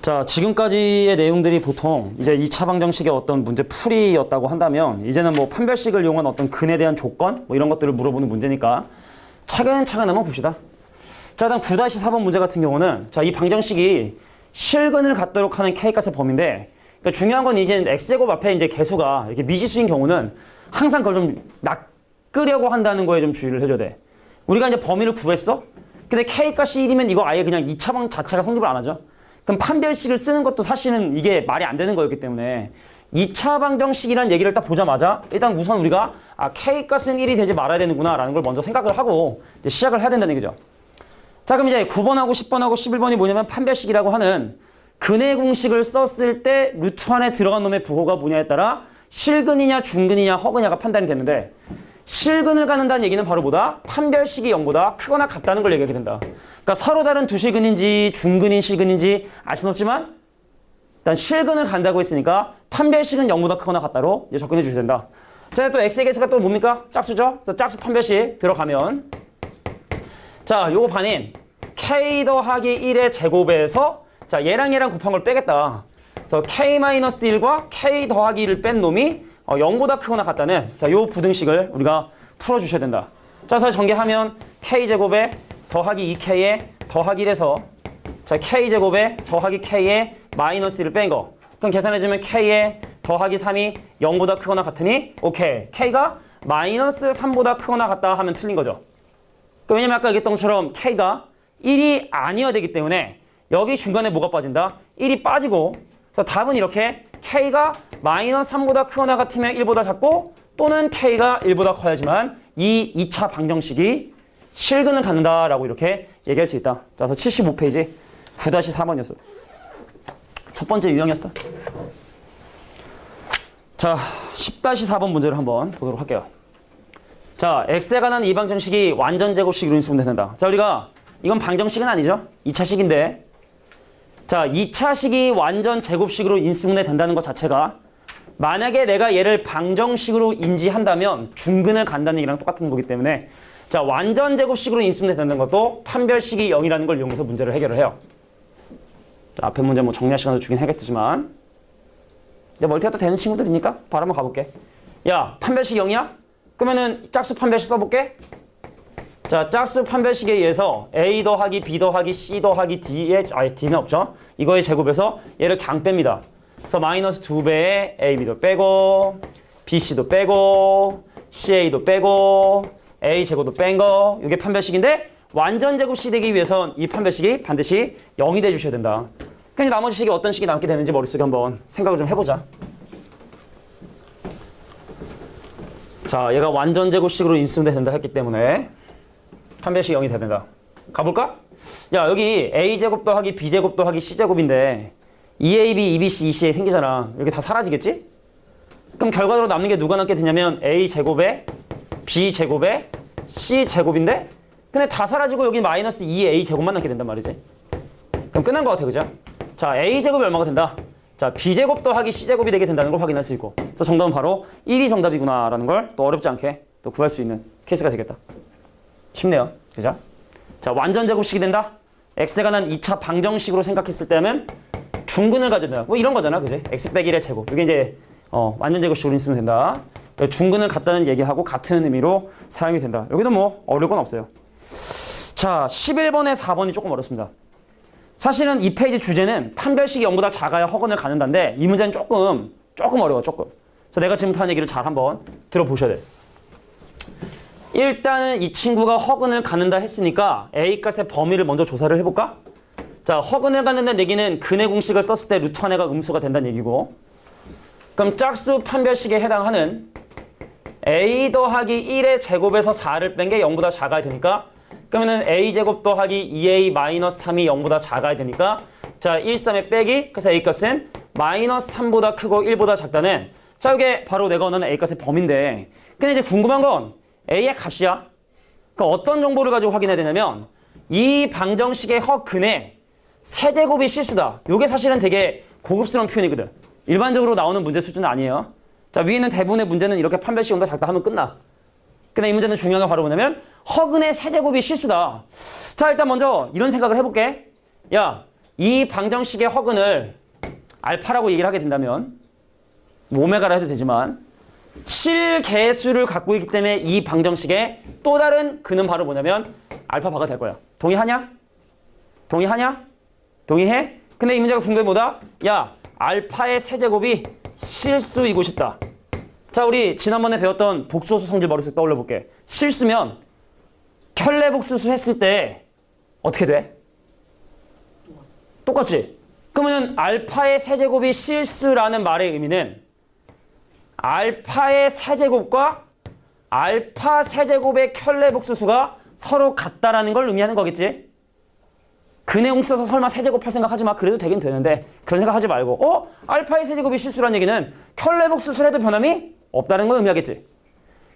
자, 지금까지의 내용들이 보통 이제 2차 방정식의 어떤 문제 풀이였다고 한다면 이제는 뭐 판별식을 이용한 어떤 근에 대한 조건 뭐 이런 것들을 물어보는 문제니까 차근차근 한번 봅시다. 자, 일단 9-4번 문제 같은 경우는 자, 이 방정식이 실근을 갖도록 하는 K값의 범위인데 그러니까 중요한 건 이제 X제곱 앞에 이제 개수가 이렇게 미지수인 경우는 항상 그걸 좀 낚으려고 한다는 거에 좀 주의를 해줘야 돼. 우리가 이제 범위를 구했어? 근데 K값이 1이면 이거 아예 그냥 2차 방 자체가 성립을 안 하죠. 그럼 판별식을 쓰는 것도 사실은 이게 말이 안 되는 거였기 때문에 2차 방정식이라는 얘기를 딱 보자마자 일단 우선 우리가 K값은 1이 되지 말아야 되는구나 라는 걸 먼저 생각을 하고 이제 시작을 해야 된다는 얘기죠. 자, 그럼 이제 9번하고 10번하고 11번이 뭐냐면 판별식이라고 하는 근의 공식을 썼을 때 루트 안에 들어간 놈의 부호가 뭐냐에 따라 실근이냐 중근이냐 허근이냐가 판단이 되는데 실근을 갖는다는 얘기는 바로 뭐다? 판별식이 0보다 크거나 같다는 걸 얘기하게 된다. 그러니까 서로 다른 두 실근인지 중근인 실근인지 알 수는 없지만 일단 실근을 간다고 했으니까 판별식은 0보다 크거나 같다로 이제 접근해 주셔야 된다. 자, 또 x의 개수가 또 뭡니까? 짝수죠? 그래서 짝수 판별식 들어가면 자, 요거 반인 k 더하기 1의 제곱에서 자, 얘랑 곱한 걸 빼겠다. 그래서 k-1과 k 더하기 1을 뺀 놈이 0보다 크거나 같다는 자, 요 부등식을 우리가 풀어주셔야 된다. 자, 그래서 전개하면 k제곱에 더하기 2k에 더하기 1에서 자, k제곱에 더하기 k에 마이너스 1을 뺀 거. 그럼 계산해주면 k에 더하기 3이 0보다 크거나 같으니 오케이. k가 마이너스 3보다 크거나 같다 하면 틀린 거죠. 왜냐면 아까 얘기했던 것처럼 k가 1이 아니어야 되기 때문에 여기 중간에 뭐가 빠진다? 1이 빠지고 그래서 답은 이렇게 k가 마이너스 3보다 크거나 같으면 1보다 작고 또는 k가 1보다 커야지만 이 2차 방정식이 실근을 갖는다라고 이렇게 얘기할 수 있다. 자, 그래서 75페이지 9-4번이었어. 첫 번째 유형이었어. 자, 10-4번 문제를 한번 보도록 할게요. 자, x에 관한 이 방정식이 완전 제곱식으로 인수분해 된다. 자, 우리가 이건 방정식은 아니죠. 2차식인데 자, 2차식이 완전 제곱식으로 인수분해 된다는 것 자체가 만약에 내가 얘를 방정식으로 인지한다면 중근을 간다는 얘기랑 똑같은 거기 때문에 자, 완전 제곱식으로 인수분해 된다는 것도 판별식이 0이라는 걸 이용해서 문제를 해결을 해요. 자, 앞에 문제 뭐 정리할 시간도 주긴 하겠지만 이제 멀티가 또 되는 친구들이니까 바로 한번 가볼게. 야, 판별식 0이야? 그러면은 짝수 판별식 써볼게. 자, 짝수 판별식에 의해서 a 더하기 b 더하기 c 더하기 d의 d는 없죠. 이거의 제곱에서 얘를 그냥 뺍니다. 그래서 마이너스 2배의 ab도 빼고 bc도 빼고 ca도 빼고 a 제곱도 뺀 거. 이게 판별식인데 완전 제곱식이 되기 위해선 이 판별식이 반드시 0이 돼 주셔야 된다. 그럼 나머지 식이 어떤 식이 남게 되는지 머릿속에 한번 생각을 좀 해보자. 자, 얘가 완전 제곱식으로 인수분해 된다 했기 때문에 판별식 0이 돼야 된다. 가볼까? 야, 여기 a제곱 더하기 b제곱 더하기 c제곱인데 2ab, 2bc, 2ca 생기잖아. 여기 다 사라지겠지? 그럼 결과적으로 남는 게 누가 남게 되냐면 a제곱에 b제곱에 c제곱인데 근데 다 사라지고 여기 마이너스 2a제곱만 남게 된단 말이지. 그럼 끝난 것 같아, 그죠? 자, a제곱이 얼마가 된다? 자, b제곱 더하기 c제곱이 되게 된다는 걸 확인할 수 있고 그래서 정답은 바로 1이 정답이구나 라는 걸 또 어렵지 않게 또 구할 수 있는 케이스가 되겠다. 쉽네요. 그죠? 자, 완전 제곱식이 된다? x에 관한 2차 방정식으로 생각했을 때는 중근을 가져야 뭐 이런 거잖아. 그지? x 빼기 1의 제곱. 이게 이제 완전 제곱식으로 쓰면 된다. 중근을 갖다는 얘기하고 같은 의미로 사용이 된다. 여기도 뭐 어려울 건 없어요. 자, 11번에 4번이 조금 어렵습니다. 사실은 이 페이지 주제는 판별식이 0보다 작아야 허근을 갖는다인데 이 문제는 조금 어려워. 조금. 그래서 내가 지금부터 하는 얘기를 잘 한번 들어보셔야 돼. 일단은 이 친구가 허근을 갖는다 했으니까 A값의 범위를 먼저 조사를 해볼까? 자, 허근을 갖는다는 얘기는 근의 공식을 썼을 때 루트 한 해가 음수가 된다는 얘기고 그럼 짝수 판별식에 해당하는 A 더하기 1의 제곱에서 4를 뺀 게 0보다 작아야 되니까 그러면은 A제곱 더하기 2A 마이너스 3이 0보다 작아야 되니까 자, 1, 3의 빼기 그래서 A값은 마이너스 3보다 크고 1보다 작다는 자, 이게 바로 내가 원하는 A값의 범위인데 근데 이제 궁금한 건 A의 값이야. 그럼 어떤 정보를 가지고 확인해야 되냐면 이 방정식의 허근의 세제곱이 실수다. 이게 사실은 되게 고급스러운 표현이거든. 일반적으로 나오는 문제 수준은 아니에요. 자, 위에 있는 대부분의 문제는 이렇게 판별식 0보다 작다 하면 끝나. 근데 이 문제는 중요한 건 바로 뭐냐면 허근의 세제곱이 실수다. 자, 일단 먼저 이런 생각을 해볼게. 야, 이 방정식의 허근을 알파라고 얘기를 하게 된다면 뭐 오메가라 해도 되지만 실계수를 갖고 있기 때문에 이 방정식의 또 다른 근은 바로 뭐냐면 알파바가 될 거야. 동의하냐? 동의하냐? 동의해? 근데 이 문제가 궁금해 뭐다? 야, 알파의 세제곱이 실수이고 싶다. 자, 우리 지난번에 배웠던 복소수 성질 머릿속에 떠올려 볼게. 실수면 켤레복수수 했을 때 어떻게 돼? 똑같지? 그러면 알파의 세제곱이 실수라는 말의 의미는 알파의 세제곱과 알파 세제곱의 켤레복수수가 서로 같다라는 걸 의미하는 거겠지? 근해공 써서 설마 세제곱할 생각하지 마. 그래도 되긴 되는데 그런 생각하지 말고 알파의 세제곱이 실수라는 얘기는 켤레복수수를 해도 변함이 없다는 걸 의미하겠지.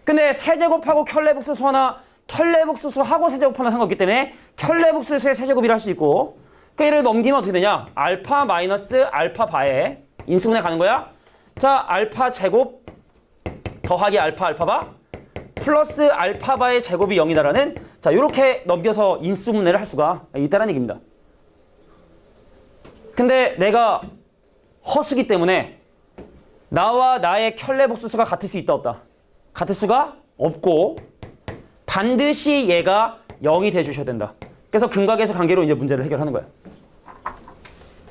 근데 세제곱하고 켤레복수수 하나 켤레복수수하고 세제곱하나 상관없기 때문에 켤레복수수의 세제곱이라 할 수 있고 그 얘를 넘기면 어떻게 되냐? 알파 마이너스 알파 바에 인수분해 가는 거야. 자, 알파 제곱 더하기 알파 알파바 플러스 알파바의 제곱이 0이다라는 자, 이렇게 넘겨서 인수분해를 할 수가 있다는 얘기입니다. 근데 내가 허수기 때문에 나와 나의 켤레복수수가 같을 수 있다 없다? 같을 수가 없고 반드시 얘가 0이 돼주셔야 된다. 그래서 근각에서 관계로 이제 문제를 해결하는 거야.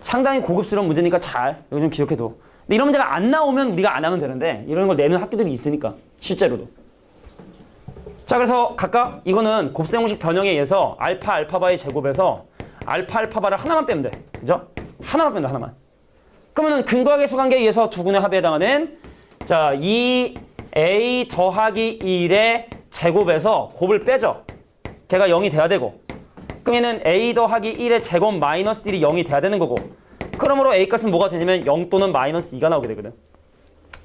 상당히 고급스러운 문제니까 이거 좀 기억해둬. 근데 이런 문제가 안 나오면 우리가 안 하면 되는데 이런 걸 내는 학교들이 있으니까 실제로도. 자, 그래서 각각 이거는 곱셈공식 변형에 의해서 알파 알파바의 제곱에서 알파 알파바를 하나만 빼면 돼. 그죠? 하나만 뺀다, 하나만. 그러면은 근각의 수관계에 의해서 두 군의 합에 해당하는 자, 2a 더하기 1의 제곱에서 곱을 빼죠. 걔가 0이 돼야 되고. 그러면은 a 더하기 1의 제곱 마이너스 1이 0이 돼야 되는 거고. 그러므로 a 값은 뭐가 되냐면 0 또는 마이너스 2가 나오게 되거든.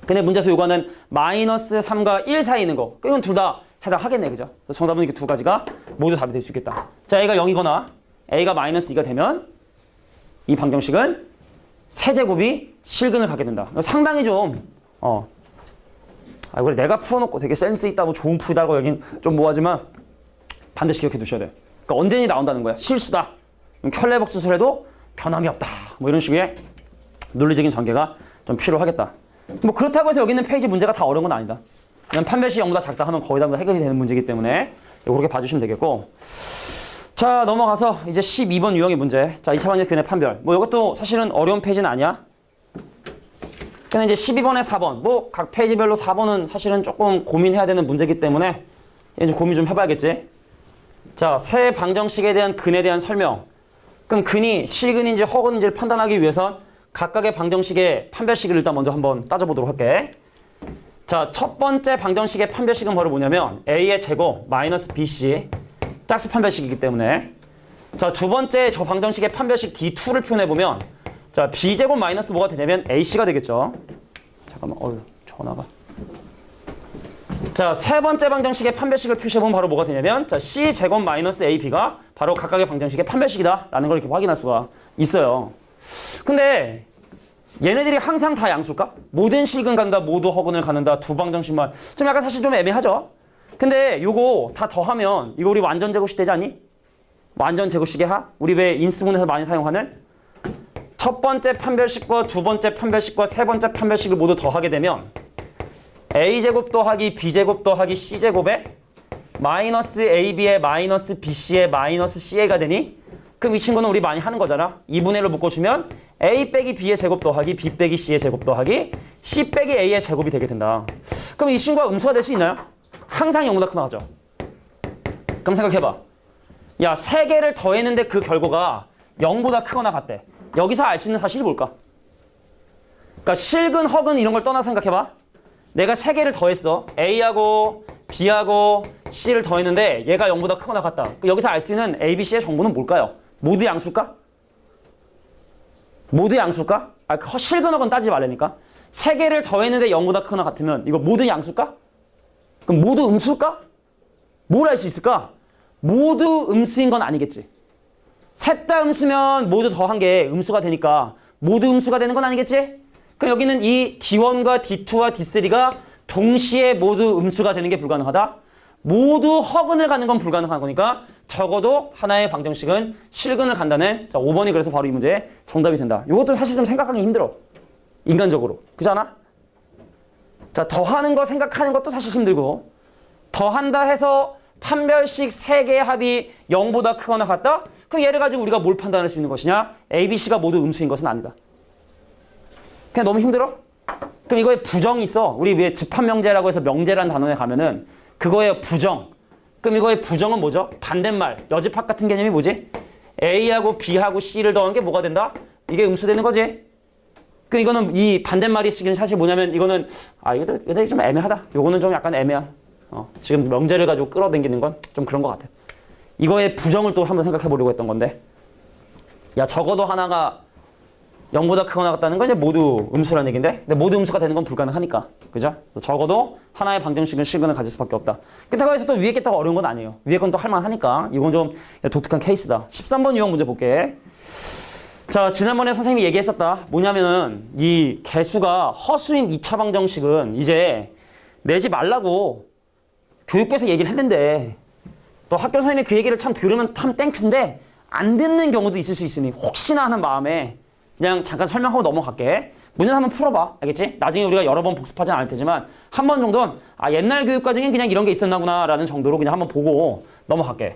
근데 문제에서 요구하는 마이너스 3과 1 사이에 있는 거. 이건 둘 다 해당하겠네, 그죠? 그래서 정답은 이렇게 두 가지가 모두 답이 될 수 있겠다. 자, a가 0이거나 a가 마이너스 2가 되면 이 방정식은 세제곱이 실근을 갖게 된다. 상당히 좀 그래 내가 풀어놓고 되게 센스 있다고 좋은 풀이다고 여긴 좀 뭐하지만 반드시 기억해 두셔야 돼. 그러니까 언제든지 나온다는 거야. 실수다. 켤레복수수를 해도 변함이 없다. 뭐 이런 식의 논리적인 전개가 좀 필요하겠다. 뭐 그렇다고 해서 여기 있는 페이지 문제가 다 어려운 건 아니다. 그냥 판별식 0보다 작다 하면 거의 다 해결이 되는 문제이기 때문에 그렇게 봐주시면 되겠고. 자, 넘어가서 이제 12번 유형의 문제. 자, 2차 방정식 근해 판별. 뭐 이것도 사실은 어려운 페이지는 아니야. 근데 이제 12번에 4번. 뭐 각 페이지별로 4번은 사실은 조금 고민해야 되는 문제이기 때문에 이제 고민 좀 해봐야겠지. 자, 새 방정식에 대한 근에 대한 설명. 그럼 근이 실근인지 허근인지를 판단하기 위해선 각각의 방정식의 판별식을 일단 먼저 한번 따져보도록 할게. 자, 첫 번째 방정식의 판별식은 바로 뭐냐면 a의 제곱 마이너스 bc 짝수 판별식이기 때문에 자, 두 번째 저 방정식의 판별식 d2를 표현해보면 자, b제곱 마이너스 뭐가 되냐면 ac가 되겠죠. 잠깐만, 전화가. 자, 세 번째 방정식의 판별식을 표시해보면 바로 뭐가 되냐면 자, c제곱 마이너스 ab가 바로 각각의 방정식의 판별식이다 라는 걸 이렇게 확인할 수가 있어요. 근데 얘네들이 항상 다 양수일까? 모든 실근 간다, 모두 허근을 갖는다, 두 방정식만 좀 약간 사실 좀 애매하죠? 근데 요거 다 더하면 이거 우리 완전 제곱식 되지 않니? 완전 제곱식의 하? 우리 왜 인수분해에서 많이 사용하는? 첫 번째 판별식과 두 번째 판별식과 세 번째 판별식을 모두 더하게 되면 a제곱 더하기 b제곱 더하기 c제곱에 마이너스 ab의 마이너스 bc의 마이너스 ca가 되니? 그럼 이 친구는 우리 많이 하는 거잖아. 2분의 1로 묶어주면 a 빼기 b의 제곱 더하기 b 빼기 c의 제곱 더하기 c 빼기 a의 제곱이 되게 된다. 그럼 이 친구가 음수가 될 수 있나요? 항상 0보다 크나 하죠. 그럼 생각해봐. 야, 3개를 더했는데 그 결과가 0보다 크거나 같대. 여기서 알 수 있는 사실이 뭘까? 그러니까 실근, 허근 이런 걸 떠나서 생각해봐. 내가 3개를 더했어. A하고 B하고 C를 더했는데 얘가 0보다 크거나 같다. 여기서 알 수 있는 A, B, C의 정보는 뭘까요? 모두 양수일까? 모두 양수일까? 실근, 허근 따지지 말라니까. 3개를 더했는데 0보다 크거나 같으면 이거 모두 양수일까? 그럼 모두 음수일까? 뭘 알 수 있을까? 모두 음수인 건 아니겠지. 셋 다 음수면 모두 더한 게 음수가 되니까 모두 음수가 되는 건 아니겠지? 그럼 여기는 이 D1과 D2와 D3가 동시에 모두 음수가 되는 게 불가능하다? 모두 허근을 가는 건 불가능한 거니까 적어도 하나의 방정식은 실근을 간다는 자 5번이 그래서 바로 이 문제의 정답이 된다. 이것도 사실 좀 생각하기 힘들어. 인간적으로. 그렇지 않아? 자 더하는 거 생각하는 것도 사실 힘들고 더한다 해서 판별식 3개의 합이 0보다 크거나 같다? 그럼 얘를 가지고 우리가 뭘 판단할 수 있는 것이냐? A, B, C가 모두 음수인 것은 아니다. 그냥 너무 힘들어? 그럼 이거에 부정이 있어. 우리 왜 집합명제라고 해서 명제라는 단원에 가면은 그거에 부정. 그럼 이거의 부정은 뭐죠? 반대말. 여집합 같은 개념이 뭐지? A하고 B하고 C를 더한 게 뭐가 된다? 이게 음수되는 거지. 그럼 이거는 이 반대말이 지금 사실 뭐냐면 이거는 이거 좀 애매하다. 요거는 좀 약간 애매한. 지금 명제를 가지고 끌어당기는 건 좀 그런 것 같아. 이거의 부정을 또 한번 생각해 보려고 했던 건데 야 적어도 하나가 0보다 크거나 같다는 건 이제 모두 음수라는 얘기인데 근데 모두 음수가 되는 건 불가능하니까 그죠? 적어도 하나의 방정식은 실근을 가질 수밖에 없다. 그렇다고 해서 또 위에 게 더 어려운 건 아니에요. 위에 건 또 할만하니까 이건 좀 독특한 케이스다. 13번 유형 문제 볼게. 자 지난번에 선생님이 얘기했었다. 뭐냐면은 이 개수가 허수인 2차 방정식은 이제 내지 말라고 교육부에서 얘기를 했는데 또 학교 선생님이 그 얘기를 참 들으면 참 땡큐인데 안 듣는 경우도 있을 수 있으니 혹시나 하는 마음에 그냥 잠깐 설명하고 넘어갈게. 문제 한번 풀어봐. 알겠지? 나중에 우리가 여러 번 복습하진 않을 테지만 한 번 정도는 옛날 교육과정엔 그냥 이런 게 있었나구나 라는 정도로 그냥 한번 보고 넘어갈게.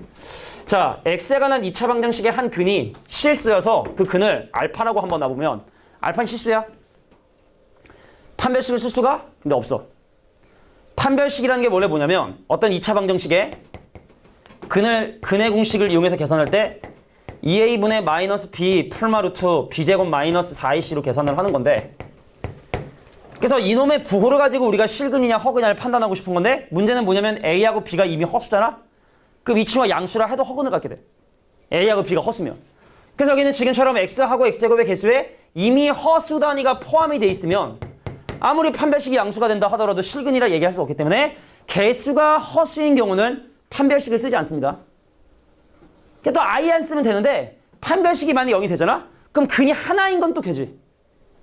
자, x에 관한 2차 방정식의 한 근이 실수여서 그 근을 알파라고 한번 놔보면 알파는 실수야? 판별식을 쓸 수가? 근데 없어. 판별식이라는 게 원래 뭐냐면 어떤 2차 방정식의 근의 공식을 이용해서 계산할 때 2a분의 마이너스 b 풀마 루트 b제곱 마이너스 4ac로 계산을 하는 건데 그래서 이놈의 부호를 가지고 우리가 실근이냐 허근이냐를 판단하고 싶은 건데 문제는 뭐냐면 a하고 b가 이미 허수잖아? 그 위치와 양수라 해도 허근을 갖게 돼. a하고 b가 허수면. 그래서 여기는 지금처럼 x하고 x제곱의 개수에 이미 허수 단위가 포함이 돼 있으면 아무리 판별식이 양수가 된다 하더라도 실근이라 얘기할 수 없기 때문에 개수가 허수인 경우는 판별식을 쓰지 않습니다. 또 아예 안 쓰면 되는데 판별식이 만약 0이 되잖아? 그럼 근이 하나인 건 또 되지.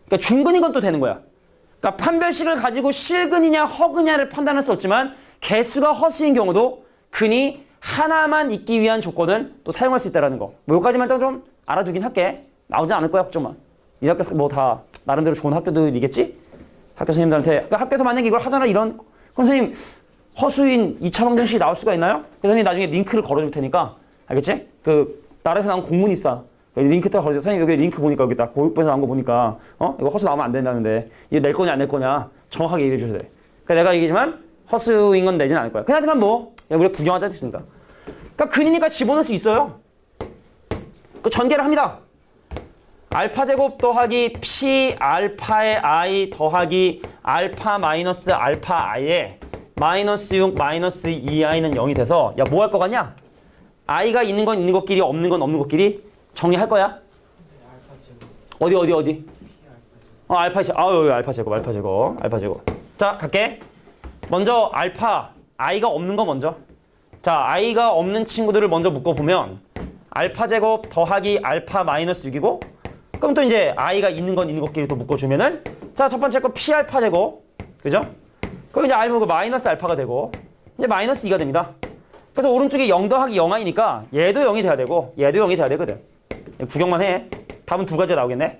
그러니까 중근인 건 또 되는 거야. 그러니까 판별식을 가지고 실근이냐 허근이냐를 판단할 수 없지만 개수가 허수인 경우도 근이 하나만 있기 위한 조건은 또 사용할 수 있다는 거. 뭐 여기까지만 좀 알아두긴 할게. 나오지 않을 거야 걱정 마. 이 학교 뭐 다 나름대로 좋은 학교들이겠지? 학교 선생님들한테 그러니까 학교에서 만약에 이걸 하잖아 이런 선생님 허수인 2차 방정식이 나올 수가 있나요? 선생님 나중에 링크를 걸어줄 테니까 알겠지? 그 나라에서 나온 공문이 있어. 링크 딱 걸어줘. 선생님 여기 링크 보니까 여기 딱 교육부에서 나온 거 보니까 이거 허수 나오면 안 된다는데 이거 낼 거냐 안 낼 거냐 정확하게 얘기해 주셔야 돼. 그러니까 내가 얘기지만 허수인 건 내지는 않을 거야. 그냥 뭐 우리가 구경하자 했습니다. 그러니까 근이니까 집어넣을 수 있어요. 그 전개를 합니다. 알파 제곱 더하기 p 알파의 i 더하기 알파 마이너스 알파 i에 마이너스 6 마이너스 2i는 0이 돼서 야 뭐 할 거 같냐? i가 있는 건 있는 것끼리 없는 건 없는 것끼리 정리할 거야? 어디? 알파 제곱. 여기 알파 제곱. 자, 갈게. 먼저 알파 i가 없는 거 먼저. 자, i가 없는 친구들을 먼저 묶어보면 알파 제곱 더하기 알파 마이너스 6이고 그럼 또 이제 i가 있는 건 있는 것끼리 또 묶어주면은 자, 첫 번째 거 p 알파 제곱. 그죠? 그럼 이제 알파가 마이너스 알파가 되고 이제 마이너스 2가 됩니다. 그래서 오른쪽에 0 더하기 0i니까 얘도 0이 돼야 되고 얘도 0이 돼야 되거든. 구경만 해. 답은 두 가지가 나오겠네.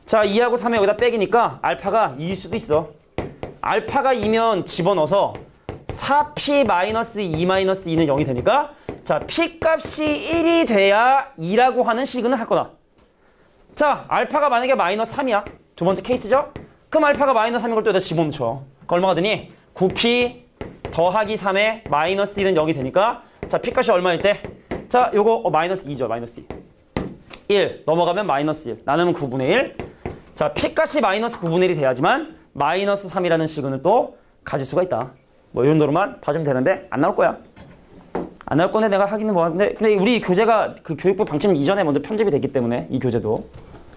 자, 2하고 3에 여기다 빼기니까 알파가 2일 수도 있어. 알파가 2면 집어넣어서 4p-2-2는 0이 되니까 자, p 값이 1이 돼야 2라고 하는 실근을 할 거다. 자, 알파가 만약에 마이너스 3이야. 두 번째 케이스죠? 그럼 알파가 마이너스 3인 걸 또 여기다 집어넣죠. 그 얼마가 되니? 9p 더하기 3에 마이너스 1은 0이 되니까 자, p 값이 얼마일 때? 자, 요거 마이너스 2죠. 마이너스 2. 1 넘어가면 마이너스 1 나누면 9분의 1. 자, p 값이 마이너스 9분의 1이 돼야지만 마이너스 3이라는 실근을 또 가질 수가 있다. 뭐 이런 도로만 봐주면 되는데 안 나올 거야. 안 나올 건데 내가 하기는 뭐 하는데 근데 우리 교재가 그 교육부 방침 이전에 먼저 편집이 됐기 때문에 이 교재도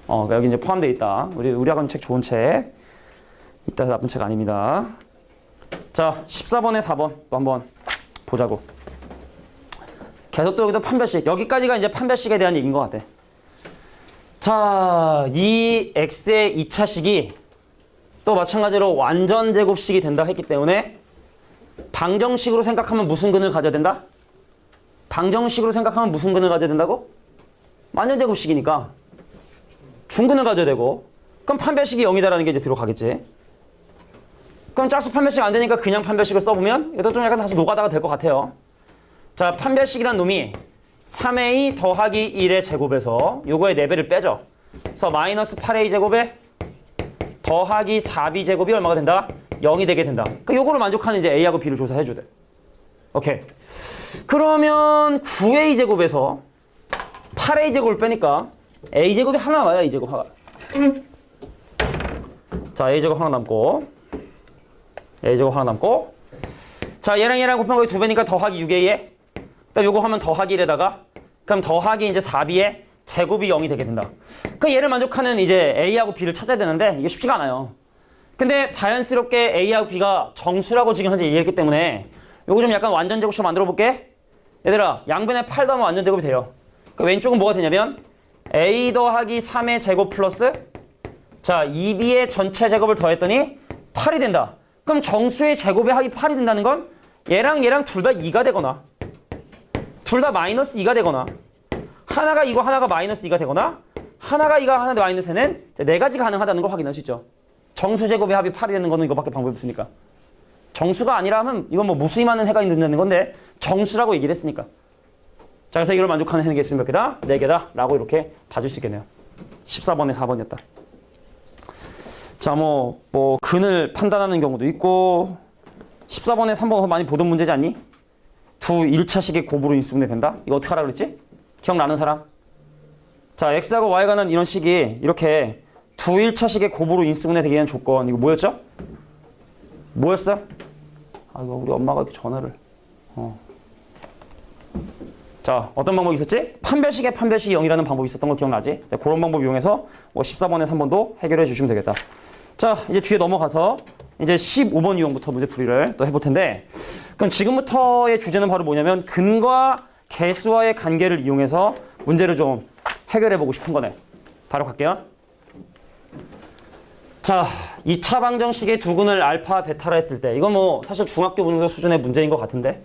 그러니까 여기 이제 포함되어 있다. 우리 학원 책 좋은 책. 이따 나쁜 책 아닙니다. 자, 14번에 4번 또 한번 보자고. 계속 또 여기도 판별식. 여기까지가 이제 판별식에 대한 얘기인 것 같아. 자, 이 x의 2차식이 또 마찬가지로 완전 제곱식이 된다 했기 때문에 방정식으로 생각하면 무슨 근을 가져야 된다? 방정식으로 생각하면 무슨 근을 가져야 된다고? 만연제곱식이니까 중근을 가져야 되고, 그럼 판별식이 0이다라는 게 이제 들어가겠지. 그럼 짝수 판별식 안 되니까 그냥 판별식을 써보면 이것도 좀 약간 다시 노가다가 될 것 같아요. 자, 판별식이란 놈이 3a 더하기 1의 제곱에서 요거의 4배를 빼죠. 그래서 마이너스 8a 제곱에 더하기 4b 제곱이 얼마가 된다? 0이 되게 된다. 그러니까 요거를 만족하는 이제 a하고 b를 조사해줘야 돼. 오케이. 그러면 9a 제곱에서 8a 제곱을 빼니까 a 제곱이 하나 남아요. a 제곱 하나. 자, a 제곱 하나 남고, a 제곱 하나 남고. 자, 얘랑 곱한 거에 2배니까 더하기 6a에. 그다음 요거 하면 더하기 1에다가, 그럼 더하기 이제 4b에 제곱이 0이 되게 된다. 그 얘를 만족하는 이제 a하고 b를 찾아야 되는데 이게 쉽지가 않아요. 근데 자연스럽게 a하고 b가 정수라고 지금 현재 얘기했기 때문에 요거 좀 약간 완전 제곱식으로 만들어 볼게. 얘들아, 양변에 8 더하면 완전 제곱이 돼요. 그 왼쪽은 뭐가 되냐면 a 더하기 3의 제곱 플러스, 자, 2b의 전체 제곱을 더했더니 8이 된다. 그럼 정수의 제곱의 합이 8이 된다는 건 얘랑 둘 다 2가 되거나 둘 다 마이너스 2가 되거나, 하나가 이거 하나가 마이너스 2가 되거나, 하나가 이거 하나 마이너스는 4가지 가능하다는 걸 확인할 수 있죠. 정수 제곱의 합이 8이 되는 거는 이거밖에 방법이 없으니까. 정수가 아니라면 이건 뭐 무수히많은 해가 있는 건데 정수라고 얘기를 했으니까. 자, 그래서 이걸 만족하는 해는 개수는 몇 개다? 4개다 라고 이렇게 봐줄 수 있겠네요. 14번에 4번이었다. 자, 뭐 근을 판단하는 경우도 있고, 14번에 3번에서 많이 보던 문제지 않니? 두 1차식의 곱으로 인수분해 된다? 이거 어떻게 하라 그랬지? 기억나는 사람? 자, x하고 y에 관한 이런 식이 이렇게 두 1차식의 곱으로 인수분해 되게 하는 조건, 이거 뭐였죠? 뭐였어? 아, 이거 우리 엄마가 이렇게 전화를. 자, 어떤 방법이 있었지? 판별식이 0이라는 방법이 있었던 거 기억나지? 자, 그런 방법 이용해서 14번에 3번도 해결해 주시면 되겠다. 자, 이제 뒤에 넘어가서 이제 15번 유형부터 문제 풀이를 또 해볼 텐데, 그럼 지금부터의 주제는 바로 뭐냐면 근과 개수와의 관계를 이용해서 문제를 좀 해결해 보고 싶은 거네. 바로 갈게요. 자, 2차 방정식의 두 근을 알파, 베타라 했을 때, 이건 뭐 사실 중학교 분수 수준의 문제인 것 같은데,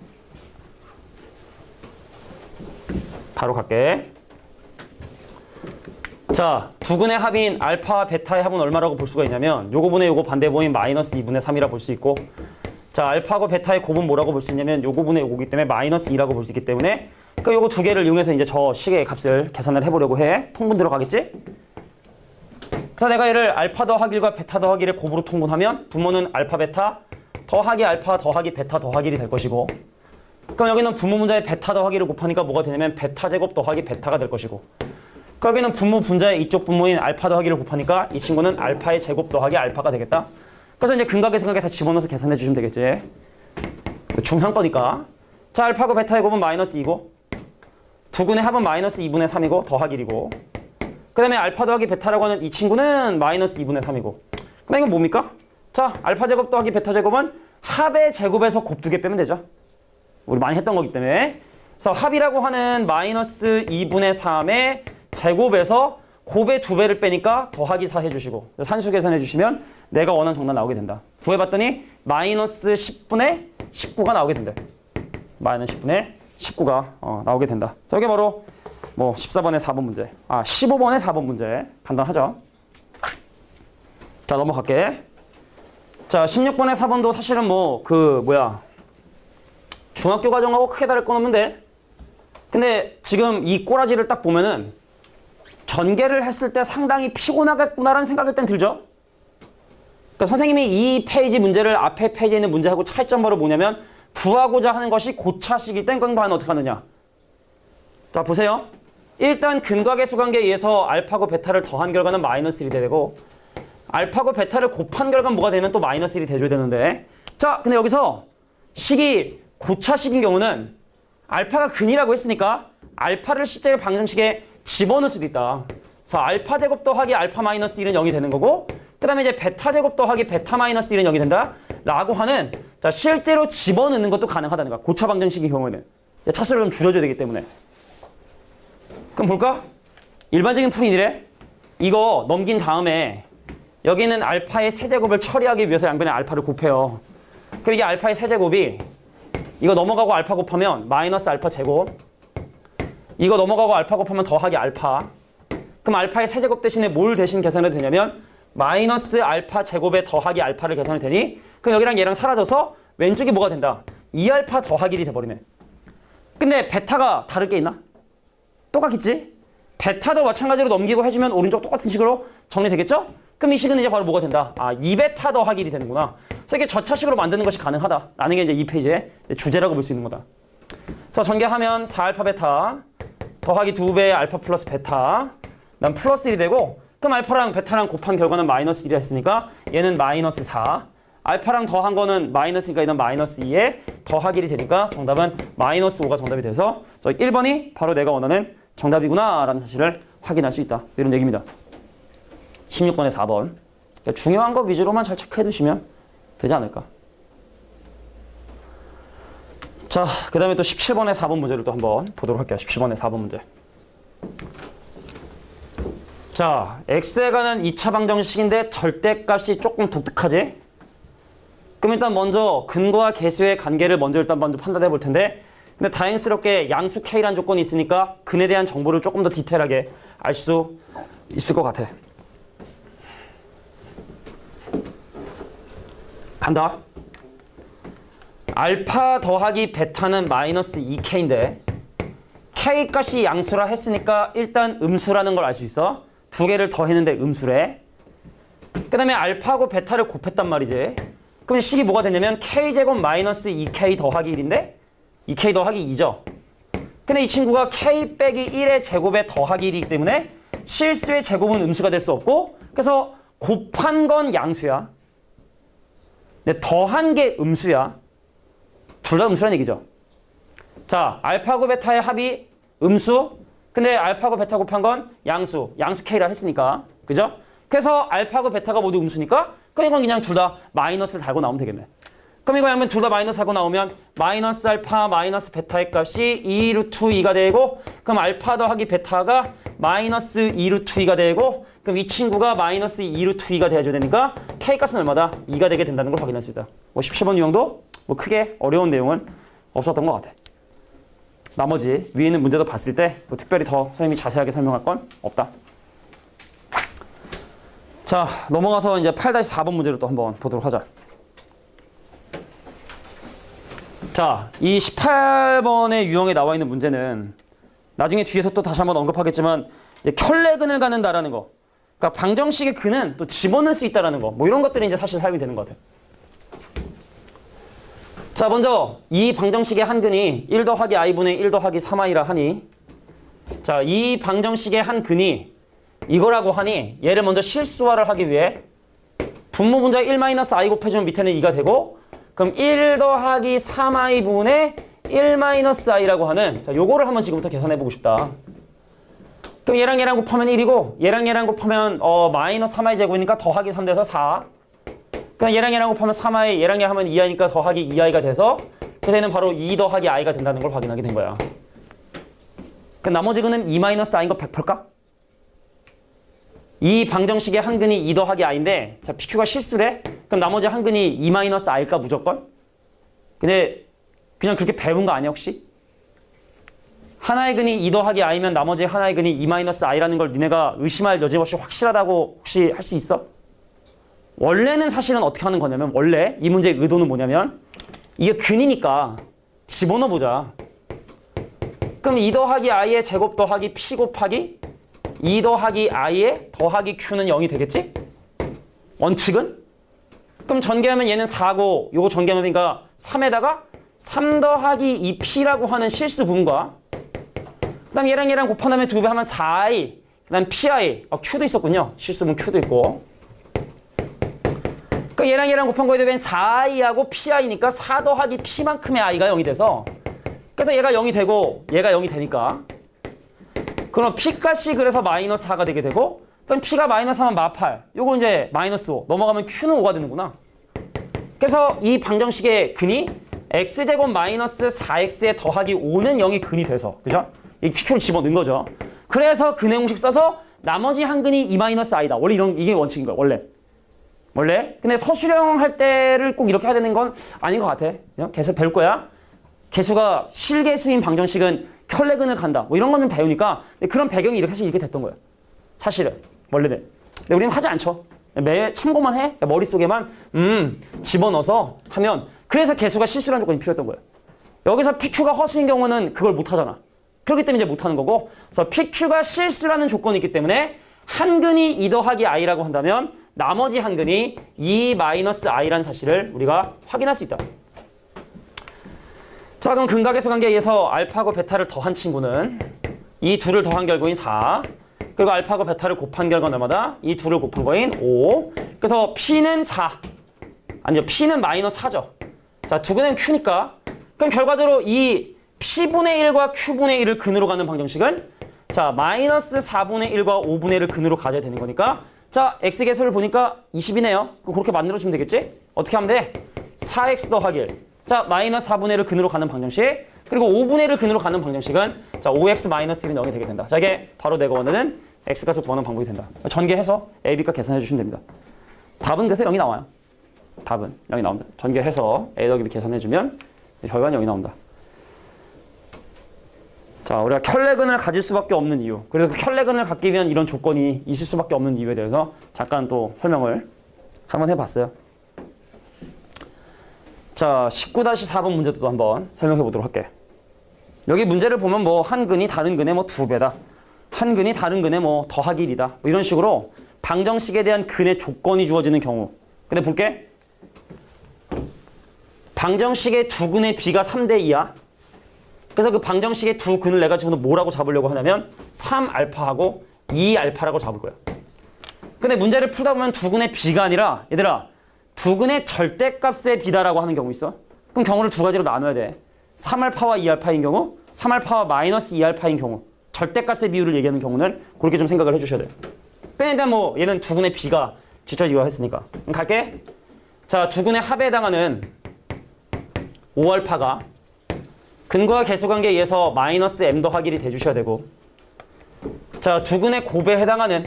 바로 갈게. 자, 두 근의 합인 알파와 베타의 합은 얼마라고 볼 수가 있냐면 요거분의 요거 반대보인 마이너스 2분의 3이라 볼 수 있고, 자, 알파하고 베타의 곱은 뭐라고 볼 수 있냐면 요거분의 요거기 때문에 마이너스 2라고 볼 수 있기 때문에, 그 요거 두 개를 이용해서 이제 저 식의 값을 계산을 해보려고 해. 통분 들어가겠지? 그래서 내가 얘를 알파 더하기 1과 베타 더하기 1의 곱으로 통분하면 부모는 알파 베타 더하기 알파 더하기 베타 더하기 1이 될 것이고, 그럼 여기는 분모 분자의 베타 더하기를 곱하니까 뭐가 되냐면 베타 제곱 더하기 베타가 될 것이고, 여기는 분모 분자의 이쪽 분모인 알파 더하기를 곱하니까 이 친구는 알파의 제곱 더하기 알파가 되겠다. 그래서 이제 근각의 생각에 다 집어넣어서 계산해 주시면 되겠지. 중요한 거니까. 자, 알파고 베타의 곱은 마이너스 2고, 두 근의 합은 마이너스 2분의 3이고 더하기 1이고, 그 다음에 알파 더하기 베타라고 하는 이 친구는 마이너스 2분의 3이고, 그 다음에 이건 뭡니까? 자, 알파 제곱 더하기 베타 제곱은 합의 제곱에서 곱 2개 빼면 되죠. 우리 많이 했던 거기 때문에. 그래서 합이라고 하는 마이너스 2분의 3의 제곱에서 곱의 2배를 빼니까 더하기 4 해주시고, 산수 계산해 주시면 내가 원하는 정답 나오게 된다. 구해봤더니 마이너스 10분의 19가 나오게 된다. 마이너스 10분의 19가 나오게 된다. 자, 이게 바로 뭐 14번의 4번 문제. 15번의 4번 문제. 간단하죠? 자, 넘어갈게. 자, 16번의 4번도 사실은 중학교 과정하고 크게 다를 건 없는데, 근데 지금 이 꼬라지를 딱 보면은 전개를 했을 때 상당히 피곤하겠구나라는 생각이 일단 들죠? 그러니까 선생님이 이 페이지 문제를 앞에 페이지에 있는 문제하고 차이점 바로 뭐냐면, 구하고자 하는 것이 고차식일 땐 그건 어떻게 하느냐. 자, 보세요. 일단 근각의 수관계에 의해서 알파고 베타를 더한 결과는 마이너스 1이 되고, 알파고 베타를 곱한 결과는 뭐가 되면 또 마이너스 1이 돼줘야 되는데, 자, 근데 여기서 식이 고차식인 경우는 알파가 근이라고 했으니까 알파를 실제로 방정식에 집어넣을 수도 있다. 그래서 알파 제곱 더하기 알파 마이너스 1은 0이 되는 거고, 그 다음에 이제 베타 제곱 더하기 베타 마이너스 1은 0이 된다 라고 하는, 자, 실제로 집어넣는 것도 가능하다는 거야. 고차 방정식의 경우에는 차수를 좀 줄여줘야 되기 때문에. 그럼 볼까? 일반적인 풀이는 이래. 이거 넘긴 다음에 여기는 알파의 세제곱을 처리하기 위해서 양변에 알파를 곱해요. 그럼 이게 알파의 세제곱이 이거 넘어가고 알파 곱하면 마이너스 알파 제곱, 이거 넘어가고 알파 곱하면 더하기 알파. 그럼 알파의 세제곱 대신에 뭘 대신 계산해도 되냐면 마이너스 알파 제곱에 더하기 알파를 계산해도 되니, 그럼 여기랑 얘랑 사라져서 왼쪽이 뭐가 된다? 2알파 더하기 1이 돼버리네. 근데 베타가 다를 게 있나? 똑같겠지? 베타도 마찬가지로 넘기고 해주면 오른쪽 똑같은 식으로 정리되겠죠? 그럼 이 식은 이제 바로 뭐가 된다? 2베타 더하기 1이 되는구나. 그래서 이게 저차식으로 만드는 것이 가능하다라는 게 이제 이 페이지의 주제라고 볼 수 있는 거다. 그래서 전개하면 4알파 베타 더하기 2배 알파 플러스 베타, 난 플러스 1이 되고, 그럼 알파랑 베타랑 곱한 결과는 마이너스 1이 했으니까 얘는 마이너스 4. 알파랑 더한 거는 마이너스니까 얘는 마이너스 2에 더하기 1이 되니까 정답은 마이너스 5가 정답이 돼서 1번이 바로 내가 원하는 정답이구나 라는 사실을 확인할 수 있다. 이런 얘기입니다. 16번에 4번. 그러니까 중요한 거 위주로만 잘 체크해 두시면 되지 않을까. 자, 그 다음에 또 17번에 4번 문제를 또 한번 보도록 할게요. 17번에 4번 문제. 자, x에 관한 2차 방정식인데 절대값이 조금 독특하지? 그럼 일단 먼저 근거와 계수의 관계를 먼저 판단해 볼 텐데, 근데 다행스럽게 양수 k라는 조건이 있으니까 근에 대한 정보를 조금 더 디테일하게 알 수 있을 것 같아. 간다. 알파 더하기 베타는 마이너스 2k인데 k 값이 양수라 했으니까 일단 음수라는 걸 알 수 있어. 두 개를 더했는데 음수래. 그 다음에 알파하고 베타를 곱했단 말이지. 그럼 식이 뭐가 되냐면 k제곱 마이너스 2k 더하기 1인데 2k 더하기 2죠. 근데 이 친구가 k 빼기 1의 제곱에 더하기 1이기 때문에 실수의 제곱은 음수가 될 수 없고, 그래서 곱한 건 양수야. 근데 더한 게 음수야. 둘 다 음수란 얘기죠. 자, 알파하고 베타의 합이 음수. 근데 알파하고 베타 곱한 건 양수. 양수 k라 했으니까. 그죠? 그래서 알파하고 베타가 모두 음수니까 그럼 이건 그냥 둘 다 마이너스를 달고 나오면 되겠네. 그럼 이거 하면 둘 다 마이너스 달고 나오면 마이너스 알파 마이너스 베타의 값이 2 루트 2가 되고, 그럼 알파 더하기 베타가 마이너스 2 루트 2가 되고, 그럼 이 친구가 마이너스 2 루트 2가 돼야지 되니까 k 값은 얼마다? 2가 되게 된다는 걸 확인할 수 있다. 17번 유형도 뭐 크게 어려운 내용은 없었던 것 같아. 나머지 위에 있는 문제도 봤을 때 뭐 특별히 더 선생님이 자세하게 설명할 건 없다. 자, 넘어가서 이제 8-4번 문제를 또 한번 보도록 하자. 자, 이 18번의 유형에 나와 있는 문제는 나중에 뒤에서 또 다시 한번 언급하겠지만 이제 켤레근을 가는다라는 거. 그러니까 방정식의 근은 또 집어넣을 수 있다라는 거. 뭐 이런 것들이 이제 사실 사용이 되는 것 같아요. 자, 먼저 이 방정식의 한 근이 1 더하기 i분의 1 더하기 3i라 하니, 자, 이 방정식의 한 근이 이거라고 하니 얘를 먼저 실수화를 하기 위해 분모 분자 1-i 곱해주면 밑에는 2가 되고, 그럼 1 더하기 3i분의 1-i라고 하는, 자, 요거를 한번 지금부터 계산해보고 싶다. 그럼 얘랑 얘랑 곱하면 1이고 얘랑 얘랑 곱하면 마이너스 3i 제곱이니까 더하기 3 돼서 4. 그럼 얘랑 얘랑 곱하면 3i, 얘랑 얘랑 하면 2i니까 더하기 2i가 돼서, 그래서 얘는 바로 2 더하기 i가 된다는 걸 확인하게 된 거야. 그럼 나머지 근은 2-i인 거 100%일까? 이 방정식의 한 근이 2 더하기 i인데, 자, PQ가 실수래? 그럼 나머지 한 근이 2-i일까 무조건? 근데 그냥 그렇게 배운 거 아니야 혹시? 하나의 근이 2 더하기 i면 나머지 하나의 근이 2-i라는 걸 니네가 의심할 여지 없이 확실하다고 혹시 할 수 있어? 원래는 사실은 어떻게 하는 거냐면, 원래 이 문제의 의도는 뭐냐면 이게 근이니까 집어넣어보자. 그럼 2 더하기 i의 제곱 더하기 p 곱하기 2 더하기 i의 더하기 q는 0이 되겠지? 원칙은? 그럼 전개하면 얘는 4고 요거 전개하면 그러니까 3에다가 3 더하기 2p라고 하는 실수 분과, 그 다음 얘랑 얘랑 곱한 다음에 2배 하면 4i, 그 다음 pi, q도 있었군요. 실수분 q도 있고. 그러니까 얘랑 얘랑 곱한 거에 대해 4i하고 pi니까 4 더하기 p만큼의 i가 0이 돼서, 그래서 얘가 0이 되고 얘가 0이 되니까, 그럼 p값이 그래서 마이너스 4가 되게 되고, 그럼 p가 마이너스 4면 -8, 요거 이제 마이너스 5 넘어가면 q는 5가 되는구나. 그래서 이 방정식의 근이 x제곱 마이너스 4x에 더하기 5는 0이 근이 돼서, 그죠? 이 pq를 집어넣은 거죠. 그래서 근의 공식 써서 나머지 한 근이 2-i다. 원래 이게 원칙인 거야, 원래. 원래. 근데 서술형 할 때를 꼭 이렇게 해야 되는 건 아닌 것 같아. 계속 배울 거야. 개수가 실개수인 방정식은 켤레근을 간다. 뭐 이런 거는 배우니까. 근데 그런 배경이 이렇게 사실 이렇게 됐던 거야. 사실은. 원래는. 근데 우리는 하지 않죠. 매 참고만 해. 머릿속에만 집어넣어서 하면. 그래서 개수가 실수라는 조건이 필요했던 거야. 여기서 PQ가 허수인 경우는 그걸 못 하잖아. 그렇기 때문에 이제 못 하는 거고. 그래서 PQ가 실수라는 조건이 있기 때문에 한 근이 2 더하기 i라고 한다면 나머지 한 근이 2 마이너스 i라는 사실을 우리가 확인할 수 있다. 자, 그럼 근각에서 관계에서 알파하고 베타를 더한 친구는 이 둘을 더한 결과인 4. 그리고 알파하고 베타를 곱한 결과는 얼마다? 이 둘을 곱한 거인 5. 그래서 P는 4. 아니요, P는 마이너스 4죠. 자, 두 근은 Q니까. 그럼 결과대로 이 P분의 1과 Q분의 1을 근으로 가는 방정식은 자, 마이너스 4분의 1과 5분의 1을 근으로 가져야 되는 거니까 자, X개수를 보니까 20이네요. 그럼 그렇게 만들어주면 되겠지? 어떻게 하면 돼? 4X 더하기 1. 자, 마이너스 4분의 1을 근으로 가는 방정식. 그리고 5분의 1을 근으로 가는 방정식은 자, 5X 마이너스 1이 나오게 되게 된다. 자, 이게 바로 내가 원하는 X값을 구하는 방법이 된다. 전개해서 A, B값 계산해 주시면 됩니다. 답은 그래서 0이 나와요. 답은 0이 나옵니다. 전개해서 A 더하기 B 계산해 주면 결과는 0이 나온다. 자, 우리가 켤레근을 가질 수밖에 없는 이유. 그래서 그 켤레근을 갖기 위한 이런 조건이 있을 수밖에 없는 이유에 대해서 잠깐 또 설명을 한번 해봤어요. 자, 19-4번 문제도 한번 설명해 보도록 할게. 여기 문제를 보면 뭐 한 근이 다른 근의 뭐 2배다. 한 근이 다른 근의 뭐 더하기 1이다. 뭐 이런 식으로 방정식에 대한 근의 조건이 주어지는 경우. 근데 볼게. 방정식의 두 근의 비가 3대2야. 그래서 그 방정식의 두 근을 내가 지금 뭐라고 잡으려고 하냐면 3알파하고 2알파라고 잡을 거야. 근데 문제를 풀다 보면 두 근의 비가 아니라 얘들아 두 근의 절대값의 비다라고 하는 경우 있어. 그럼 경우를 두 가지로 나눠야 돼. 3알파와 2알파인 경우, 3알파와 마이너스 2알파인 경우. 절대값의 비율을 얘기하는 경우는 그렇게 좀 생각을 해주셔야 돼. 일단 뭐 얘는 두 근의 비가 직접 이거 했으니까. 그럼 갈게. 자, 두 근의 합에 해당하는 5알파가 근과 계수관계에 의해서 마이너스 m 더하기 1이 돼주셔야 되고 자, 두 근의 곱에 해당하는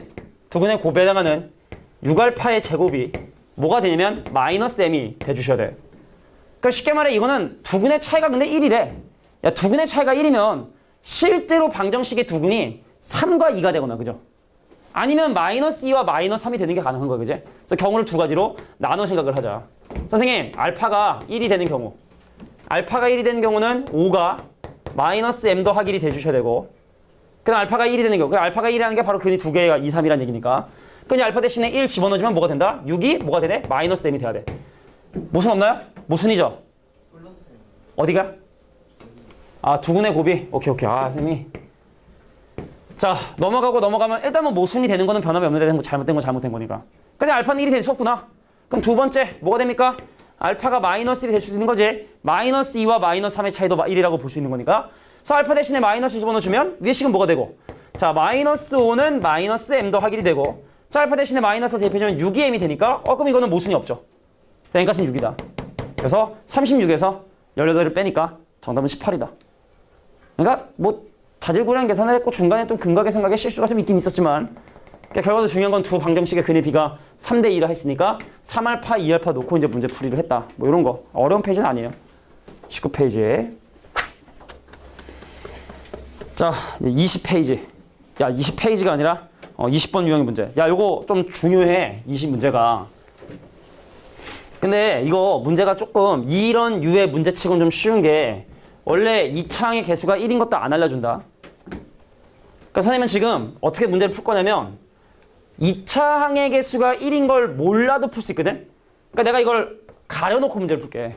6알파의 제곱이 뭐가 되냐면 마이너스 m이 돼주셔야 돼. 그러니까 쉽게 말해 이거는 두 근의 차이가 근데 1이래. 야, 두 근의 차이가 1이면 실제로 방정식의 두 근이 3과 2가 되거나 그죠? 아니면 마이너스 2와 마이너스 3이 되는 게 가능한 거야, 그지? 그래서 경우를 두 가지로 나눠 생각을 하자. 선생님, 알파가 1이 되는 경우 알파가 1이 되는 경우는 5가 마이너스 m 더하기 1이 돼주셔야 되고 그다음 알파가 1이 되는 경우 그 알파가 1이라는 게 바로 근이 두 개가 2, 3이라는 얘기니까 그냥 알파 대신에 1 집어넣어주면 뭐가 된다? 6이 뭐가 되네? 마이너스 m이 돼야 돼. 모순 없나요? 모순이죠? 어디가? 아, 두 근의 곱이? 오케이. 아, 선생님이. 자, 넘어가면 일단 뭐 모순이 되는 거는 변함이 없는데 잘못된 건 잘못된 거니까. 그냥 알파는 1이 될 수 없구나. 그럼 두 번째 뭐가 됩니까? 알파가 마이너스 1이 될 수 있는 거지. 마이너스 2와 마이너스 3의 차이도 1이라고 볼 수 있는 거니까. 그래서 알파 대신에 마이너스 집어넣어주면 위에 식은 뭐가 되고 자, 마이너스 5는 마이너스 m 더하기 1이 되고 자, 알파 대신에 마이너스를 대입해주면 6이 m이 되니까 그럼 이거는 모순이 없죠. 자, n값은 6이다. 그래서 36에서 18을 빼니까 정답은 18이다. 그러니까 뭐 자질구레한 계산을 했고 중간에 또 근각의 생각에 실수가 좀 있긴 있었지만 결과도 중요한 건 두 방정식의 근의 비가 3대2라 했으니까 3알파, 2알파 놓고 이제 문제 풀이를 했다. 뭐 이런 거. 어려운 페이지는 아니에요. 19페이지에. 자, 20페이지. 야, 20페이지가 아니라 20번 유형의 문제. 야, 요거 좀 중요해. 20문제가. 근데 이거 문제가 조금 이런 유의 문제치고는 좀 쉬운 게 원래 2차항의 개수가 1인 것도 안 알려준다. 그러니까 선생님은 지금 어떻게 문제를 풀 거냐면 2차항의 개수가 1인 걸 몰라도 풀 수 있거든? 그러니까 내가 이걸 가려놓고 문제를 풀게.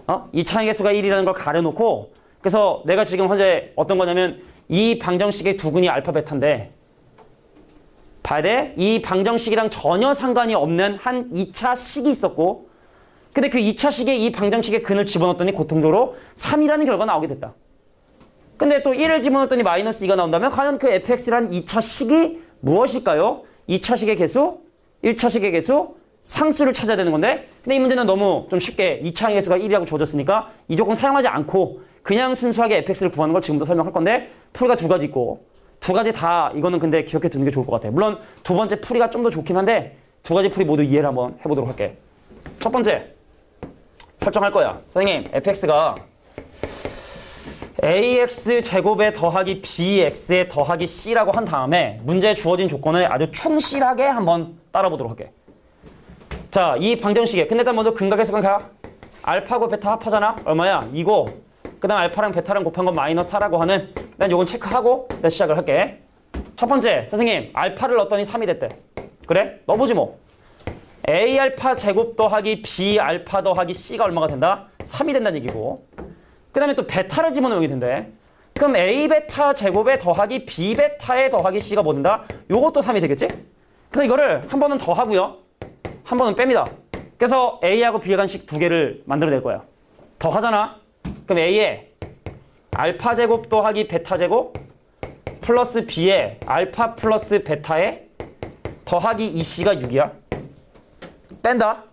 2차항의 개수가 1이라는 걸 가려놓고 그래서 내가 지금 현재 어떤 거냐면 이 방정식의 두 근이 알파 베타인데 봐야 돼? 이 방정식이랑 전혀 상관이 없는 한 2차 식이 있었고 근데 그 2차 식에 이 방정식의 근을 집어넣었더니 고통적으로 3이라는 결과가 나오게 됐다. 근데 또 1을 집어넣었더니 마이너스 2가 나온다면 과연 그 fx라는 2차 식이 무엇일까요? 2차 식의 개수, 1차 식의 개수, 상수를 찾아야 되는 건데 근데 이 문제는 너무 좀 쉽게 2차항의 개수가 1이라고 주어졌으니까 이 조건 사용하지 않고 그냥 순수하게 fx를 구하는 걸 지금부터 설명할 건데 풀이가 두 가지 있고 두 가지 다 이거는 근데 기억해 두는 게 좋을 것 같아요. 물론 두 번째 풀이가 좀 더 좋긴 한데 두 가지 풀이 모두 이해를 한번 해보도록 할게. 첫 번째, 설정할 거야. 선생님, fx가 ax 제곱에 더하기 bx에 더하기 c라고 한 다음에 문제에 주어진 조건을 아주 충실하게 한번 따라보도록 할게. 자, 이 방정식에 근데 일단 먼저 근각에서 가. 알파고 베타 합하잖아. 얼마야? 2고 그 다음 알파랑 베타랑 곱한 건 마이너스 4라고 하는, 난 요건 체크하고 내가 시작을 할게. 첫 번째, 선생님 알파를 넣었더니 3이 됐대. 그래? 넣어보지 뭐. a 알파 제곱 더하기 b 알파 더하기 c가 얼마가 된다? 3이 된다는 얘기고, 그 다음에 또 베타를 집어넣으면 된대. 그럼 a 베타 제곱에 더하기 b 베타에 더하기 c가 뭐 된다? 요것도 3이 되겠지? 그래서 이거를 한 번은 더 하고요, 한 번은 뺍니다. 그래서 a하고 b에 간식 두 개를 만들어낼 거야. 더 하잖아. 그럼 a에 알파 제곱 더하기 베타 제곱 플러스 b에 알파 플러스 베타에 더하기 2c가 6이야. 뺀다.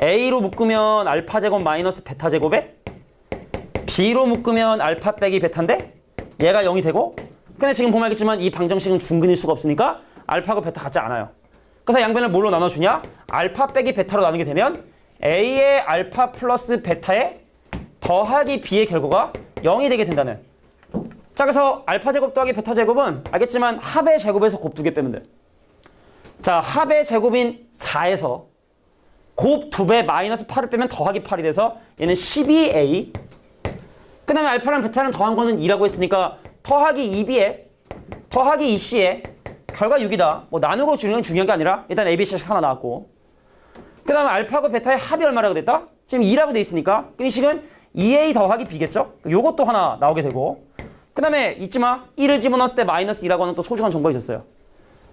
a로 묶으면 알파 제곱 마이너스 베타 제곱에 b로 묶으면 알파 빼기 베타인데 얘가 0이 되고, 근데 지금 보면 알겠지만 이 방정식은 중근일 수가 없으니까 알파하고 베타 같지 않아요. 그래서 양변을 뭘로 나눠주냐? 알파 빼기 베타로 나누게 되면 a의 알파 플러스 베타에 더하기 b의 결과가 0이 되게 된다는. 자, 그래서 알파 제곱 더하기 베타 제곱은 알겠지만 합의 제곱에서 곱 2개 빼면 돼. 자, 합의 제곱인 4에서 곱 2배 마이너스 8을 빼면 더하기 8이 돼서 얘는 12a. 그 다음에 알파랑 베타랑 더한 거는 2라고 했으니까 더하기 2b에 더하기 2c에 결과 6이다. 뭐 나누고 줄이는 건 중요한 게 아니라 일단 a, b, c씩 하나 나왔고, 그 다음에 알파하고 베타의 합이 얼마라고 됐다? 지금 2라고 돼 있으니까 그 이 식은 2a 더하기 b겠죠? 요것도 하나 나오게 되고, 그 다음에 잊지 마. 1을 집어넣었을 때 마이너스 2라고 하는 또 소중한 정보가 있었어요.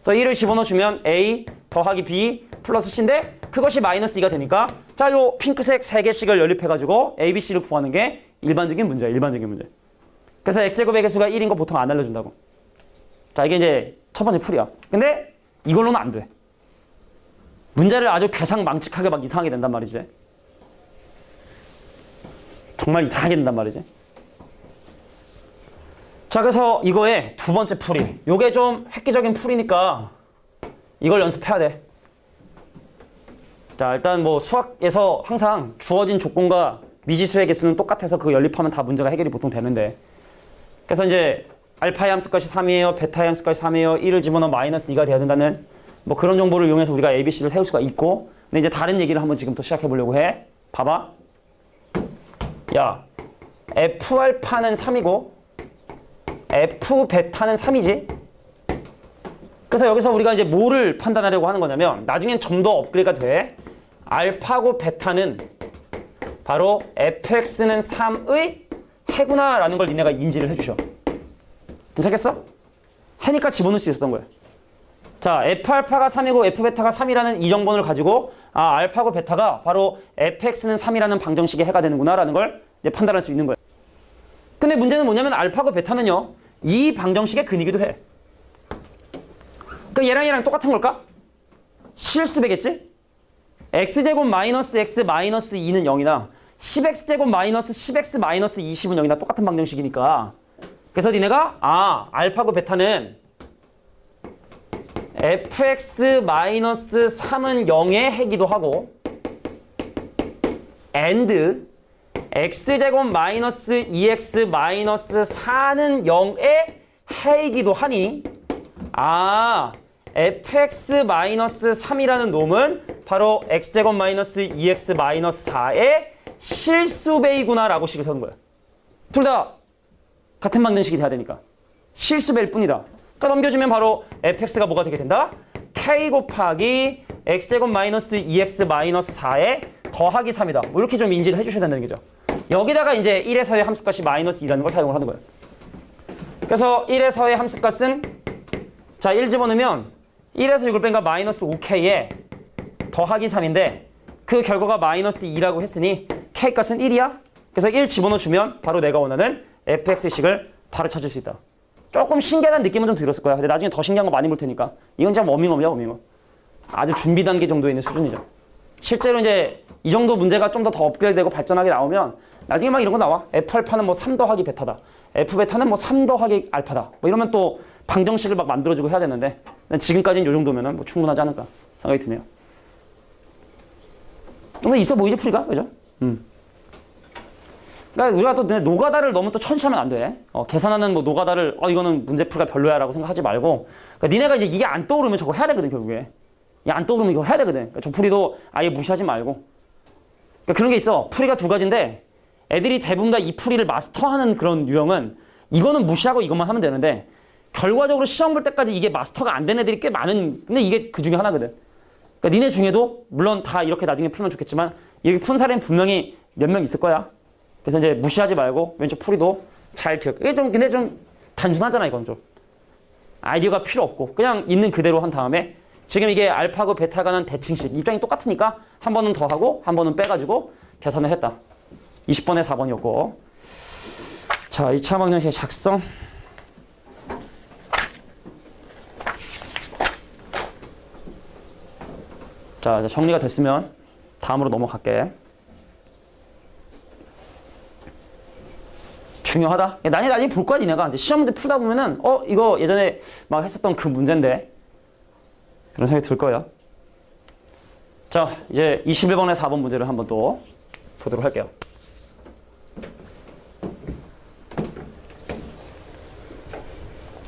그래서 1을 집어넣어주면 a 더하기 b 플러스 c인데 그것이 마이너스 2가 되니까, 자, 요 핑크색 3개씩을 연립해가지고 a, b, c를 구하는 게 일반적인 문제야. 일반적인 문제. 그래서 x제곱의 개수가 1인 거 보통 안 알려준다고. 자, 이게 이제 첫 번째 풀이야. 근데 이걸로는 안 돼. 문제를 아주 괴상망측하게 막 이상하게 된단 말이지. 정말 이상하게 된단 말이지. 자, 그래서 이거의 두 번째 풀이. 요게 좀 획기적인 풀이니까 이걸 연습해야 돼. 자, 일단 뭐 수학에서 항상 주어진 조건과 미지수의 개수는 똑같아서 그거 연립하면 다 문제가 해결이 보통 되는데, 그래서 이제 알파의 함수값이 3이에요. 베타의 함수값이 3이에요. 1을 집어넣으면 마이너스 2가 돼야 된다는 뭐 그런 정보를 이용해서 우리가 A, B, C를 세울 수가 있고, 근데 이제 다른 얘기를 한번 지금부터 시작해 보려고 해. 봐봐. 야, F 알파는 3이고 F 베타는 3이지. 그래서 여기서 우리가 이제 뭐를 판단하려고 하는 거냐면, 나중엔 좀 더 업그레이드가 돼. 알파고 베타는 바로 fx는 3의 해구나 라는 걸 니네가 인지를 해주셔. 괜찮겠어? 해니까 집어넣을 수 있었던 거야. 자, F알파가 3이고 F베타가 3이라는 이 정보를 가지고, 아, 알파고 베타가 바로 fx는 3이라는 방정식의 해가 되는구나 라는 걸 이제 판단할 수 있는 거야. 근데 문제는 뭐냐면 알파고 베타는요, 이 방정식의 근이기도 해. 그럼 얘랑 똑같은 걸까? 실수배겠지? x제곱 마이너스 x 마이너스 2는 0이나 10x제곱 마이너스 10x 마이너스 20은 0이나 똑같은 방정식이니까, 그래서 니네가 알파고 베타는 fx 마이너스 3은 0의 해기도 하고 and x제곱 마이너스 2x 마이너스 4는 0의 해이기도 하니, fx 마이너스 3이라는 놈은 바로 x제곱 마이너스 2x 마이너스 4의 실수배이구나 라고 식을 세운 거야. 둘 다 같은 방정식이 돼야 되니까 실수배일 뿐이다. 그러니까 넘겨주면 바로 fx가 뭐가 되게 된다? k 곱하기 x제곱 마이너스 2x 마이너스 4의 더하기 3이다. 뭐 이렇게 좀 인지를 해주셔야 된다는 거죠. 여기다가 이제 1에서의 함수값이 마이너스 2라는 걸 사용을 하는 거예요. 그래서 1에서의 함수값은, 자, 1 집어넣으면 1에서 6을 뺀 거 마이너스 5k에 더하기 3인데 그 결과가 마이너스 2라고 했으니 k값은 1이야. 그래서 1 집어넣어주면 바로 내가 원하는 fx식을 바로 찾을 수 있다. 조금 신기하다는 느낌은 좀 들었을 거야. 근데 나중에 더 신기한 거 많이 볼 테니까 이건 그냥 워밍업이야, 워밍업. 아주 준비 단계 정도에 있는 수준이죠. 실제로 이제 이 정도 문제가 좀 더 업그레이드되고 발전하게 나오면 나중에 막 이런 거 나와. F알파는 뭐 3 더하기 베타다. F베타는 뭐 3 더하기 알파다. 뭐 이러면 또 방정식을 막 만들어주고 해야 되는데 지금까지는 이 정도면 뭐 충분하지 않을까 생각이 드네요. 정도 있어 보이지 풀이가 그죠? 그러니까 우리가 또 노가다를 너무 또 천시하면 안 돼. 계산하는 뭐 노가다를 이거는 문제풀이가 별로야라고 생각하지 말고 그러니까 니네가 이제 이게 안 떠오르면 저거 해야 되거든 결국에. 이게 안 떠오르면 이거 해야 되거든. 그러니까 저 풀이도 아예 무시하지 말고. 그러니까 그런 게 있어. 풀이가 두 가지인데 애들이 대부분 다 이 풀이를 마스터하는 그런 유형은 이거는 무시하고 이것만 하면 되는데 결과적으로 시험 볼 때까지 이게 마스터가 안 된 애들이 꽤 많은 근데 이게 그 중에 하나거든. 그러니까 니네 중에도 물론 다 이렇게 나중에 풀면 좋겠지만 이렇게 푼 사람이 분명히 몇 명 있을 거야. 그래서 이제 무시하지 말고 왼쪽 풀이도 잘 기억. 이게 좀 근데 좀 단순하잖아 이건 좀. 아이디어가 필요 없고 그냥 있는 그대로 한 다음에 지금 이게 알파고 베타가는 대칭식 입장이 똑같으니까 한 번은 더 하고 한 번은 빼가지고 계산을 했다. 20번에 4번이었고 자 2차 방정식의 작성 자 이제 정리가 됐으면 다음으로 넘어갈게. 중요하다. 나중에 볼 거야 니네가 이제 시험 문제 풀다 보면은 이거 예전에 막 했었던 그 문제인데 그런 생각이 들 거예요. 자 이제 21번에 4번 문제를 한번 또 보도록 할게요.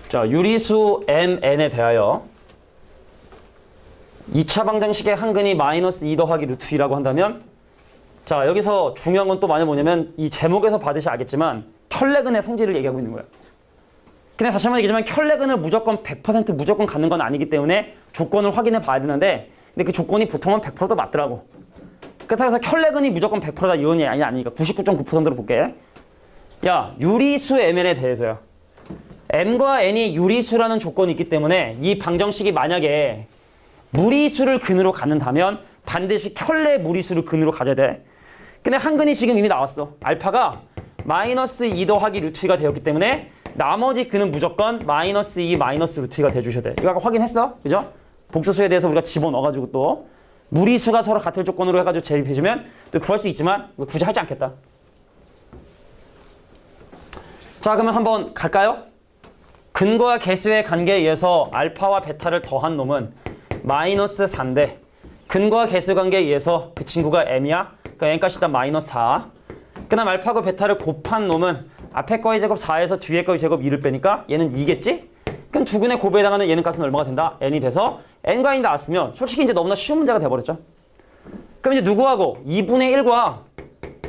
자 유리수 mn에 대하여 2차 방정식의 한근이 마이너스 2 더하기 루트 2라고 한다면 자 여기서 중요한 건 또 뭐냐면 이 제목에서 받으시 알겠지만 켤레근의 성질을 얘기하고 있는 거예요. 그냥 다시 한번 얘기하지만 켤레근을 무조건 100% 무조건 갖는 건 아니기 때문에 조건을 확인해 봐야 되는데 근데 그 조건이 보통은 100%도 맞더라고. 그래서 켤레근이 무조건 100%다 이런 얘기 아니니까 99.9%로 볼게. 야 유리수 mn에 대해서요. m과 n이 유리수라는 조건이 있기 때문에 이 방정식이 만약에 무리수를 근으로 갖는다면 반드시 켤레 무리수를 근으로 가져야 돼. 근데 한근이 지금 이미 나왔어. 알파가 마이너스 2 더하기 루트 2가 되었기 때문에 나머지 근은 무조건 마이너스 2 마이너스 루트 2가 돼주셔야 돼. 이거 아까 확인했어? 그죠? 복수수에 대해서 우리가 집어넣어가지고 또 무리수가 서로 같을 조건으로 해가지고 제입해주면 또 구할 수 있지만 굳이 하지 않겠다. 자 그러면 한번 갈까요? 근과 개수의 관계에 의해서 알파와 베타를 더한 놈은 마이너스 4인데 근과 개수 관계에 의해서 그 친구가 m이야. 그러니까 n값이 다 마이너스 4. 그 다음 알파고 베타를 곱한 놈은 앞에 거의 제곱 4에서 뒤에 거의 제곱 2를 빼니까 얘는 2겠지? 그럼 두 근의 곱에 해당하는 얘는 값은 얼마가 된다? n이 돼서 n과 1이 나왔으면 솔직히 이제 너무나 쉬운 문제가 돼버렸죠. 그럼 이제 누구하고 2분의 1과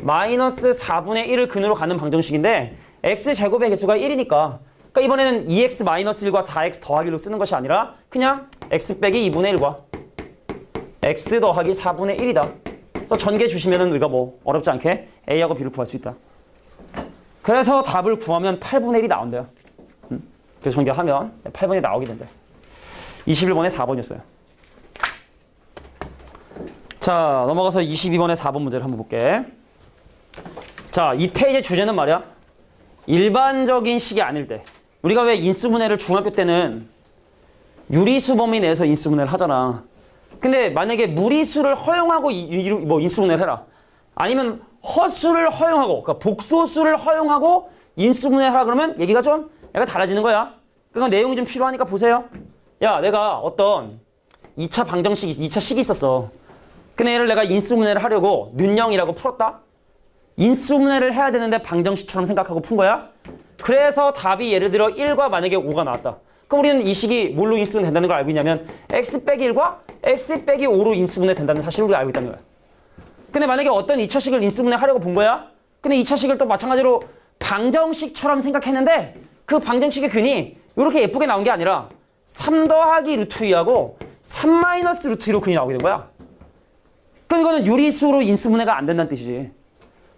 마이너스 4분의 1을 근으로 가는 방정식인데 x제곱의 개수가 1이니까 그러니까 이번에는 2x 마이너스 1과 4x 더하기로 쓰는 것이 아니라 그냥 x 빼기 2분의 1과 x 더하기 4분의 1이다. 그래서 전개 주시면은 우리가 뭐 어렵지 않게 a하고 b를 구할 수 있다. 그래서 답을 구하면 8분의 1이 나온대요. 그래서 전개하면 8분의 1이 나오게 된대. 21번에 4번이었어요. 자 넘어가서 22번에 4번 문제를 한번 볼게. 자 이 페이지의 주제는 말이야. 일반적인 식이 아닐 때 우리가 왜 인수분해를 중학교 때는 유리수 범위 내에서 인수분해를 하잖아. 근데 만약에 무리수를 허용하고 뭐 인수분해를 해라. 아니면 허수를 허용하고 그러니까 복소수를 허용하고 인수분해하라 그러면 얘기가 좀 약간 달라지는 거야. 그러니까 내용이 좀 필요하니까 보세요. 야 내가 어떤 2차 방정식이 2차 식이 있었어. 근데 얘를 내가 인수분해를 하려고 는영이라고 풀었다. 인수분해를 해야 되는데 방정식처럼 생각하고 푼 거야. 그래서 답이 예를 들어 1과 만약에 5가 나왔다. 그럼 우리는 이 식이 뭘로 인수분해 된다는 걸 알고 있냐면 x 빼기 1과 x 빼기 5로 인수분해 된다는 사실을 우리가 알고 있다는 거야. 근데 만약에 어떤 2차 식을 인수분해 하려고 본 거야. 근데 2차 식을 또 마찬가지로 방정식처럼 생각했는데 그 방정식의 근이 이렇게 예쁘게 나온 게 아니라 3 더하기 루트 2하고 3 마이너스 루트 2로 근이 나오게 된 거야. 그럼 이거는 유리수로 인수분해가 안 된다는 뜻이지.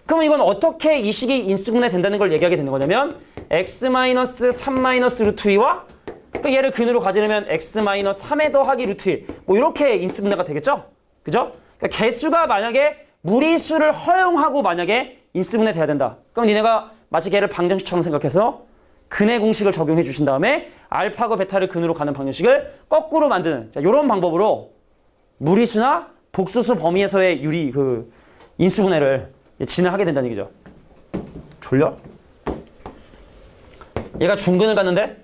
그럼 이건 어떻게 이 식이 인수분해 된다는 걸 얘기하게 되는 거냐면 x-3 루트 2와 그러니까 얘를 근으로 가지려면 x-3에 더하기 루트 2 뭐 이렇게 인수분해가 되겠죠? 그죠? 그러니까 개수가 만약에 무리수를 허용하고 만약에 인수분해 돼야 된다. 그럼 니네가 마치 걔를 방정식처럼 생각해서 근의 공식을 적용해 주신 다음에 알파고 베타를 근으로 가는 방정식을 거꾸로 만드는 자, 이런 방법으로 무리수나 복소수 범위에서의 인수분해를 진행하게 된다는 얘기죠. 졸려? 얘가 중근을 갖는데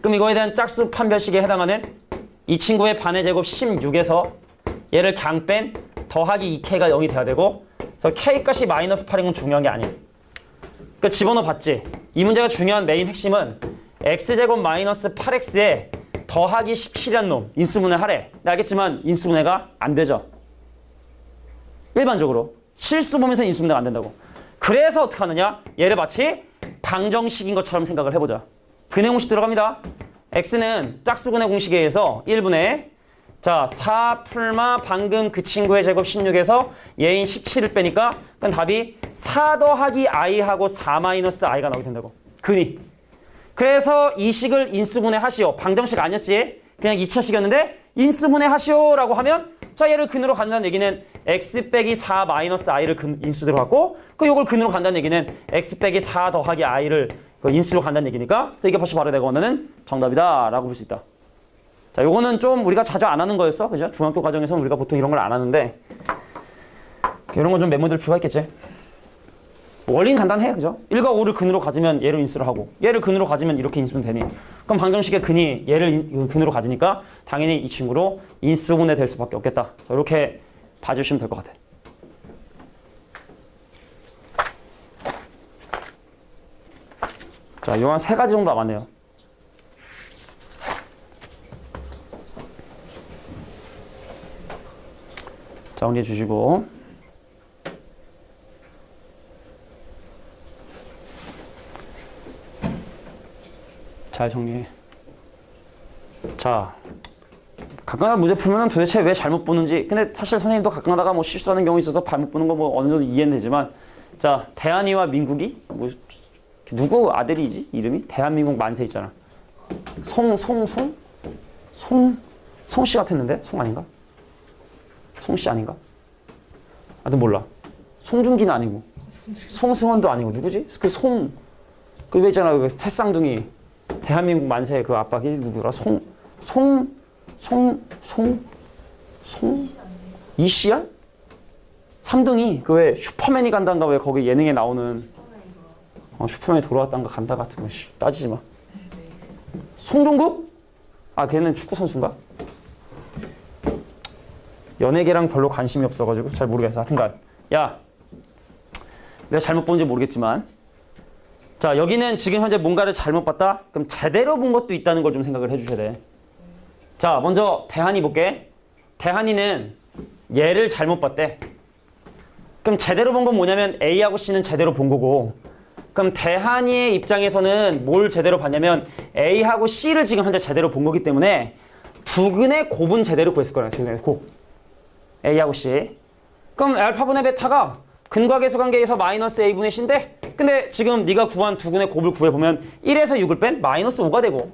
그럼 이거에 대한 짝수 판별식에 해당하는 이 친구의 반의 제곱 16에서 얘를 그냥 뺀 더하기 2k가 0이 돼야 되고, 그래서 k값이 마이너스 8인 건 중요한 게 아니야. 그러니까 집어넣어 봤지? 이 문제가 중요한 메인 핵심은 x제곱 마이너스 8x에 더하기 17이란 놈 인수분해 하래. 근데 알겠지만 인수분해가 안 되죠. 일반적으로 실수 보면서 인수분해가 안 된다고. 그래서 어떻게 하느냐? 얘를 마치 방정식인 것처럼 생각을 해보자. 근해 공식 들어갑니다. x는 짝수근해 공식에 의해서 1분의 자 4 풀마 방금 그 친구의 제곱 16에서 얘인 17을 빼니까 그럼 답이 4 더하기 i하고 4 마이너스 i가 나오게 된다고. 근이. 그래서 이 식을 인수분해 하시오. 방정식 아니었지? 그냥 2차식이었는데 인수분해 하시오라고 하면 자 얘를 근으로 간다는 얘기는 x 빼기 4 마이너스 i를 인수 들어갔고 그 요걸 근으로 간다는 얘기는 x 빼기 4 더하기 i를 인수로 간다는 얘기니까 그래서 이게 벌써 바로 내가 원하는 정답이다 라고 볼 수 있다. 자 요거는 좀 우리가 자주 안 하는 거였어. 그죠? 중학교 과정에서는 우리가 보통 이런 걸 안 하는데 이런 건 좀 메모될 필요가 있겠지. 원리는 간단해. 그죠? 1과 5를 근으로 가지면 얘를 인수를 하고 얘를 근으로 가지면 이렇게 인수는 되니 그럼 방정식의 근이 얘를 근으로 가지니까 당연히 이 친구로 인수분해 될 수밖에 없겠다. 자, 이렇게 봐주시면 될 것 같아. 자, 요 한 3가지 정도 남았네요. 정리해 주시고 잘 정리해. 자, 가끔가다 문제 풀면은 도대체 왜 잘못 보는지. 근데 사실 선생님도 가끔가다가 뭐 실수하는 경우 있어서 잘못 보는 거 뭐 어느 정도 이해는 되지만, 자, 대한이와 민국이 뭐 누구 아들이지? 이름이 대한민국 만세 있잖아. 송씨 같았는데 송 아닌가? 송씨 아닌가? 아무튼 몰라. 송중기는 아니고 송승헌도 아니고 누구지? 그 있잖아 그 새쌍둥이. 대한민국 만세 그 아빠 걔 누구더라? 이시안? 삼둥이 그 왜 슈퍼맨이 간다인가 왜 거기 예능에 나오는 슈퍼맨이 돌아왔다인가 간다 같은 거 따지지 마. 송중국? 아 걔는 축구 선수인가? 연예계랑 별로 관심이 없어가지고 잘 모르겠어. 하여튼간 야 내가 잘못 본지 모르겠지만 자 여기는 지금 현재 뭔가를 잘못 봤다? 그럼 제대로 본 것도 있다는 걸 좀 생각을 해주셔야 돼. 자 먼저 대한이 볼게. 대한이는 얘를 잘못 봤대. 그럼 제대로 본 건 뭐냐면 A하고 C는 제대로 본 거고 그럼 대한이의 입장에서는 뭘 제대로 봤냐면 A하고 C를 지금 현재 제대로 본 거기 때문에 두근의 곱은 제대로 구했을 거야. 곱. A하고 C. 그럼 알파분의 베타가 근과 계수 관계에서 마이너스 A분의 C인데 근데 지금 네가 구한 두근의 곱을 구해보면 1에서 6을 뺀 마이너스 5가 되고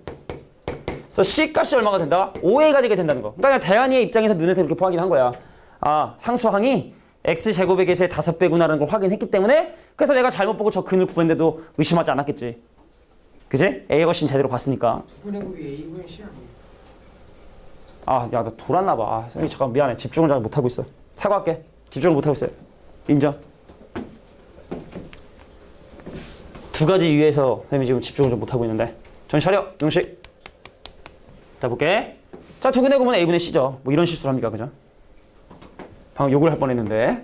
그래서 C 값이 얼마가 된다? 5A가 되게 된다는 거. 그러니까 대한이의 입장에서 눈에서 이렇게 확인한 거야. 아 상수항이 X제곱의 계수의 5배구나라는 걸 확인했기 때문에 그래서 내가 잘못 보고 저 근을 구했는데도 의심하지 않았겠지. 그지? A하고 C는 제대로 봤으니까. 두근의 곱이 A분의 C 아니에요? 아, 야, 나 돌았나 봐. 아, 선생님 잠깐 미안해. 집중을 잘 못하고 있어. 사과할게. 집중을 못하고 있어요. 인정. 두 가지 이유에서 선생님이 지금 집중을 좀 못하고 있는데 정신 차려. 용식. 자, 볼게. 자, 두근의 곱은 A분의 C죠. 뭐 이런 실수를 합니까? 그죠? 방금 욕을 할 뻔했는데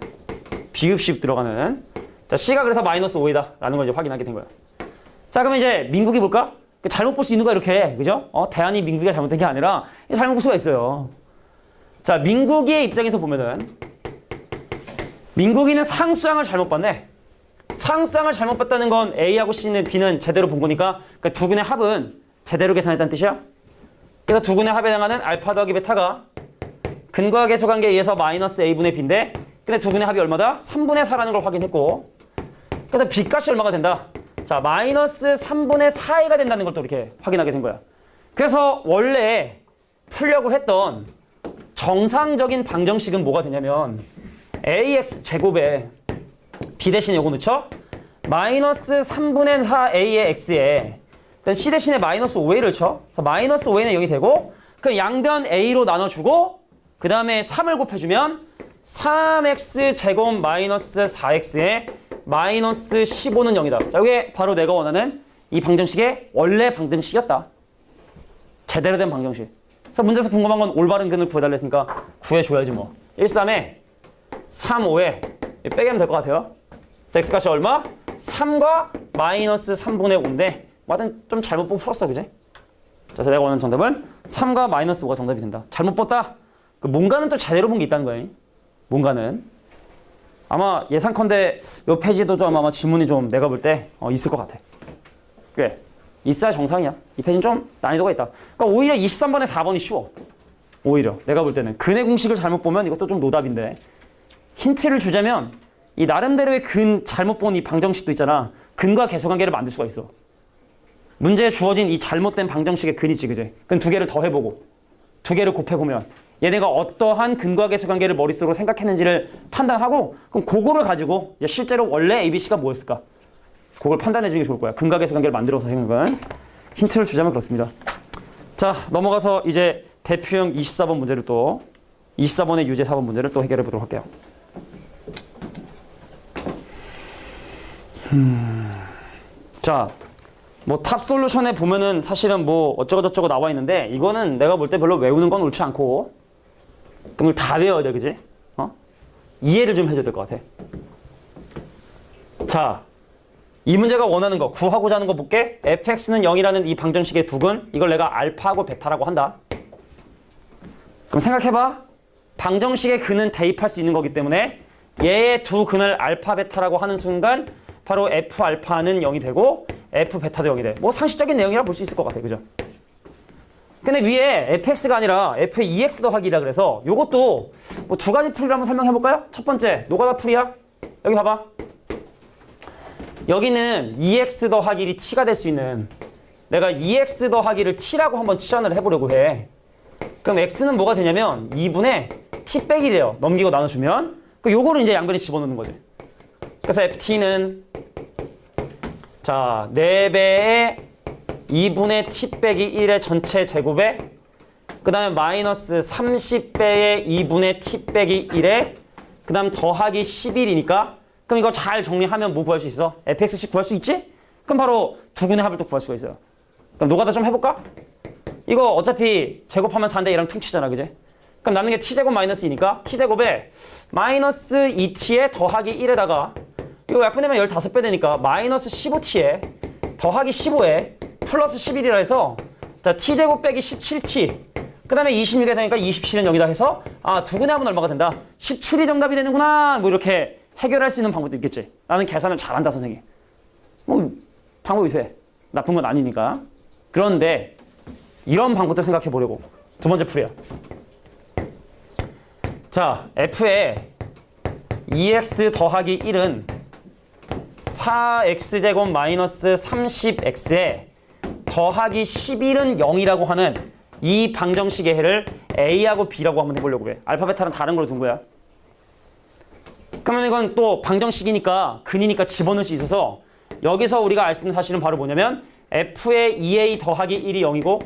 비읍식 들어가는 자, C가 그래서 마이너스 5이다 라는 걸 이제 확인하게 된 거야. 자, 그럼 이제 민국이 볼까? 잘못 볼 수 있는 거야 이렇게. 그죠? 대한이 민국이가 잘못된 게 아니라 잘못 볼 수가 있어요. 자, 민국이의 입장에서 보면은 민국이는 상수항을 잘못 봤네. 상수항을 잘못 봤다는 건 A하고 C는 B는 제대로 본 거니까 그러니까 두근의 합은 제대로 계산했다는 뜻이야. 그래서 두근의 합에 해당하는 알파 더하기 베타가 근과 계수 관계에 의해서 마이너스 A분의 B인데 근데 두근의 합이 얼마다? 3분의 4라는 걸 확인했고 그래서 B값이 얼마가 된다? 자, 마이너스 3분의 4A가 된다는 걸 또 이렇게 확인하게 된 거야. 그래서 원래 풀려고 했던 정상적인 방정식은 뭐가 되냐면 AX 제곱에 B 대신 요거 넣죠? 마이너스 3분의 4A의 X에 C 대신에 마이너스 5A를 쳐. 그래서 마이너스 5A는 여기 되고 그 양변 A로 나눠주고 그 다음에 3을 곱해주면 3X 제곱 마이너스 4X에 마이너스 15는 0이다. 자, 이게 바로 내가 원하는 이 방정식의 원래 방정식이었다. 제대로 된 방정식. 그래서 문제에서 궁금한 건 올바른 근을 구해달라 했으니까 구해줘야지 뭐. 1, 3에 3, 5에 빼기하면 될 것 같아요. x값이 얼마? 3과 마이너스 3분의 5인데 하여튼 좀 잘못 보고 풀었어, 그지? 그래서 내가 원하는 정답은 3과 마이너스 5가 정답이 된다. 잘못 봤다? 그 뭔가는 또 제대로 본 게 있다는 거예요. 뭔가는. 아마 예상컨대 요 페이지도 좀 아마 지문이 좀 내가 볼 때 있을 것 같아. 꽤. 있어야 정상이야. 이 페이지는 좀 난이도가 있다. 그러니까 오히려 23번에 4번이 쉬워. 오히려 내가 볼 때는 근의 공식을 잘못 보면 이것도 좀 노답인데 힌트를 주자면 이 나름대로의 잘못 본 이 방정식도 있잖아. 근과 계수관계를 만들 수가 있어. 문제에 주어진 이 잘못된 방정식의 근이지, 그지? 그럼 두 개를 더해보고 두 개를 곱해보면 얘네가 어떠한 근과 계수관계를 머릿속으로 생각했는지를 판단하고 그럼 그거를 가지고 이제 실제로 원래 ABC가 뭐였을까? 그걸 판단해주는 게 좋을 거야. 근과 계수관계를 만들어서 생각은. 힌트를 주자면 그렇습니다. 자, 넘어가서 이제 대표형 24번 문제를 또 24번의 유제 4번 문제를 또 해결해 보도록 할게요. 자, 뭐 탑 솔루션에 보면은 사실은 뭐 어쩌고저쩌고 나와 있는데 이거는 내가 볼 때 별로 외우는 건 옳지 않고 그걸 다 외워야 돼, 그지? 이해를 좀 해줘야 될 것 같아. 자, 이 문제가 원하는 거, 구하고자 하는 거 볼게. fx는 0이라는 이 방정식의 두근, 이걸 내가 알파하고 베타라고 한다. 그럼 생각해봐. 방정식의 근은 대입할 수 있는 거기 때문에 얘의 두 근을 알파, 베타라고 하는 순간 바로 f 알파는 0이 되고 f 베타도 0이 돼. 뭐 상식적인 내용이라 볼 수 있을 것 같아, 그죠? 근데 위에 fx가 아니라 f의 ex 더하기라 그래서 요것도 뭐 두 가지 풀이를 한번 설명해 볼까요? 첫 번째, 노가다 풀이야. 여기 봐봐. 여기는 ex 더하기 t가 될 수 있는 내가 ex 더하기를 t라고 한번 치환을 해보려고 해. 그럼 x는 뭐가 되냐면 2분의 t 빼기 돼요. 넘기고 나눠주면. 그 요거를 이제 양변에 집어넣는 거지. 그래서 ft는 자 4배의 2분의 t 빼기 1의 전체 제곱에 그 다음에 마이너스 30배의 2분의 t 빼기 1에 그 다음 더하기 11이니까 그럼 이거 잘 정리하면 뭐 구할 수 있어? fx씩 구할 수 있지? 그럼 바로 두근의 합을 또 구할 수가 있어요. 그럼 노가다 좀 해볼까? 이거 어차피 제곱하면 4인데 얘랑 퉁치잖아, 그지? 그럼 남는 게 t제곱 마이너스 2니까 t제곱에 마이너스 2t에 더하기 1에다가 이거 약분되면 15배 되니까 마이너스 15t에 더하기 15에 플러스 11이라 해서 자, t제곱 빼기 17t 그 다음에 26에 되니까 27은 여기다 해서 아 두근의 합은 얼마가 된다? 17이 정답이 되는구나. 뭐 이렇게 해결할 수 있는 방법도 있겠지. 나는 계산을 잘한다, 선생님. 뭐 방법이 돼. 나쁜 건 아니니까. 그런데 이런 방법도 생각해 보려고. 두 번째 풀이야. 자, f의 2x 더하기 1은 4x제곱 마이너스 30x에 더하기 11은 0이라고 하는 이 방정식의 해를 a하고 b라고 한번 해보려고 해. 알파, 베타는 다른 걸로 둔 거야. 그러면 이건 또 방정식이니까 근이니까 집어넣을 수 있어서 여기서 우리가 알 수 있는 사실은 바로 뭐냐면 f의 2a 더하기 1이 0이고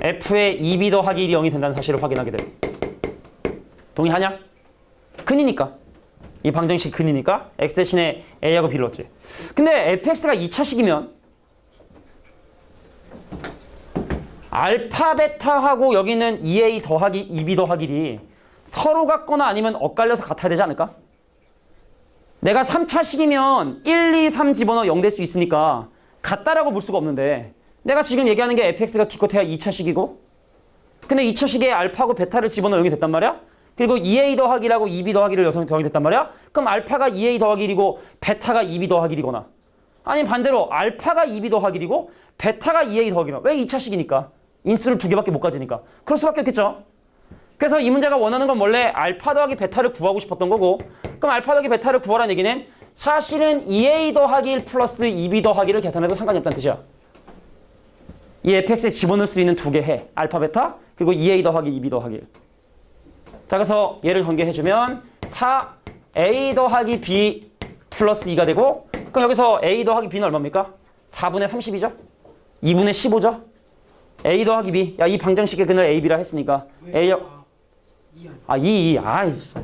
f의 2b 더하기 1이 0이 된다는 사실을 확인하게 돼. 동의하냐? 근이니까. 이 방정식 근이니까 x 대신에 a하고 b를 넣었지. 근데 fx가 2차식이면 알파, 베타하고 여기는 2a 더하기 2b 더하기 1이 서로 같거나 아니면 엇갈려서 같아야 되지 않을까? 내가 3차식이면 1, 2, 3 집어넣어 0 될 수 있으니까 같다라고 볼 수가 없는데 내가 지금 얘기하는 게 fx가 기껏해야 2차식이고 근데 2차식에 알파하고 베타를 집어넣어 0이 됐단 말이야? 그리고 2a 더하기라고 2b 더하기를 0이 됐단 말이야? 그럼 알파가 2a 더하기 1이고 베타가 2b 더하기 1이거나 아니면 반대로 알파가 2b 더하기 1이고 베타가 2a 더하기 1이거나 왜 2차식이니까? 인수를 두 개밖에 못 가지니까 그럴 수밖에 없겠죠? 그래서 이 문제가 원하는 건 원래 알파 더하기 베타를 구하고 싶었던 거고 그럼 알파 더하기 베타를 구하라는 얘기는 사실은 2a 더하기 1 플러스 2b 더하기를 계산해도 상관이 없다는 뜻이야. 이 fx에 집어넣을 수 있는 두 개 해. 알파, 베타 그리고 2a 더하기 2b 더하기 1. 자, 그래서 얘를 전개해주면 4a 더하기 b 플러스 2가 되고 그럼 여기서 a 더하기 b는 얼마입니까? 4분의 30이죠? 2분의 15죠? a 더하기 b. 야, 이 방정식의 근을 a, b라 했으니까 a 아, 2. 아이 진짜.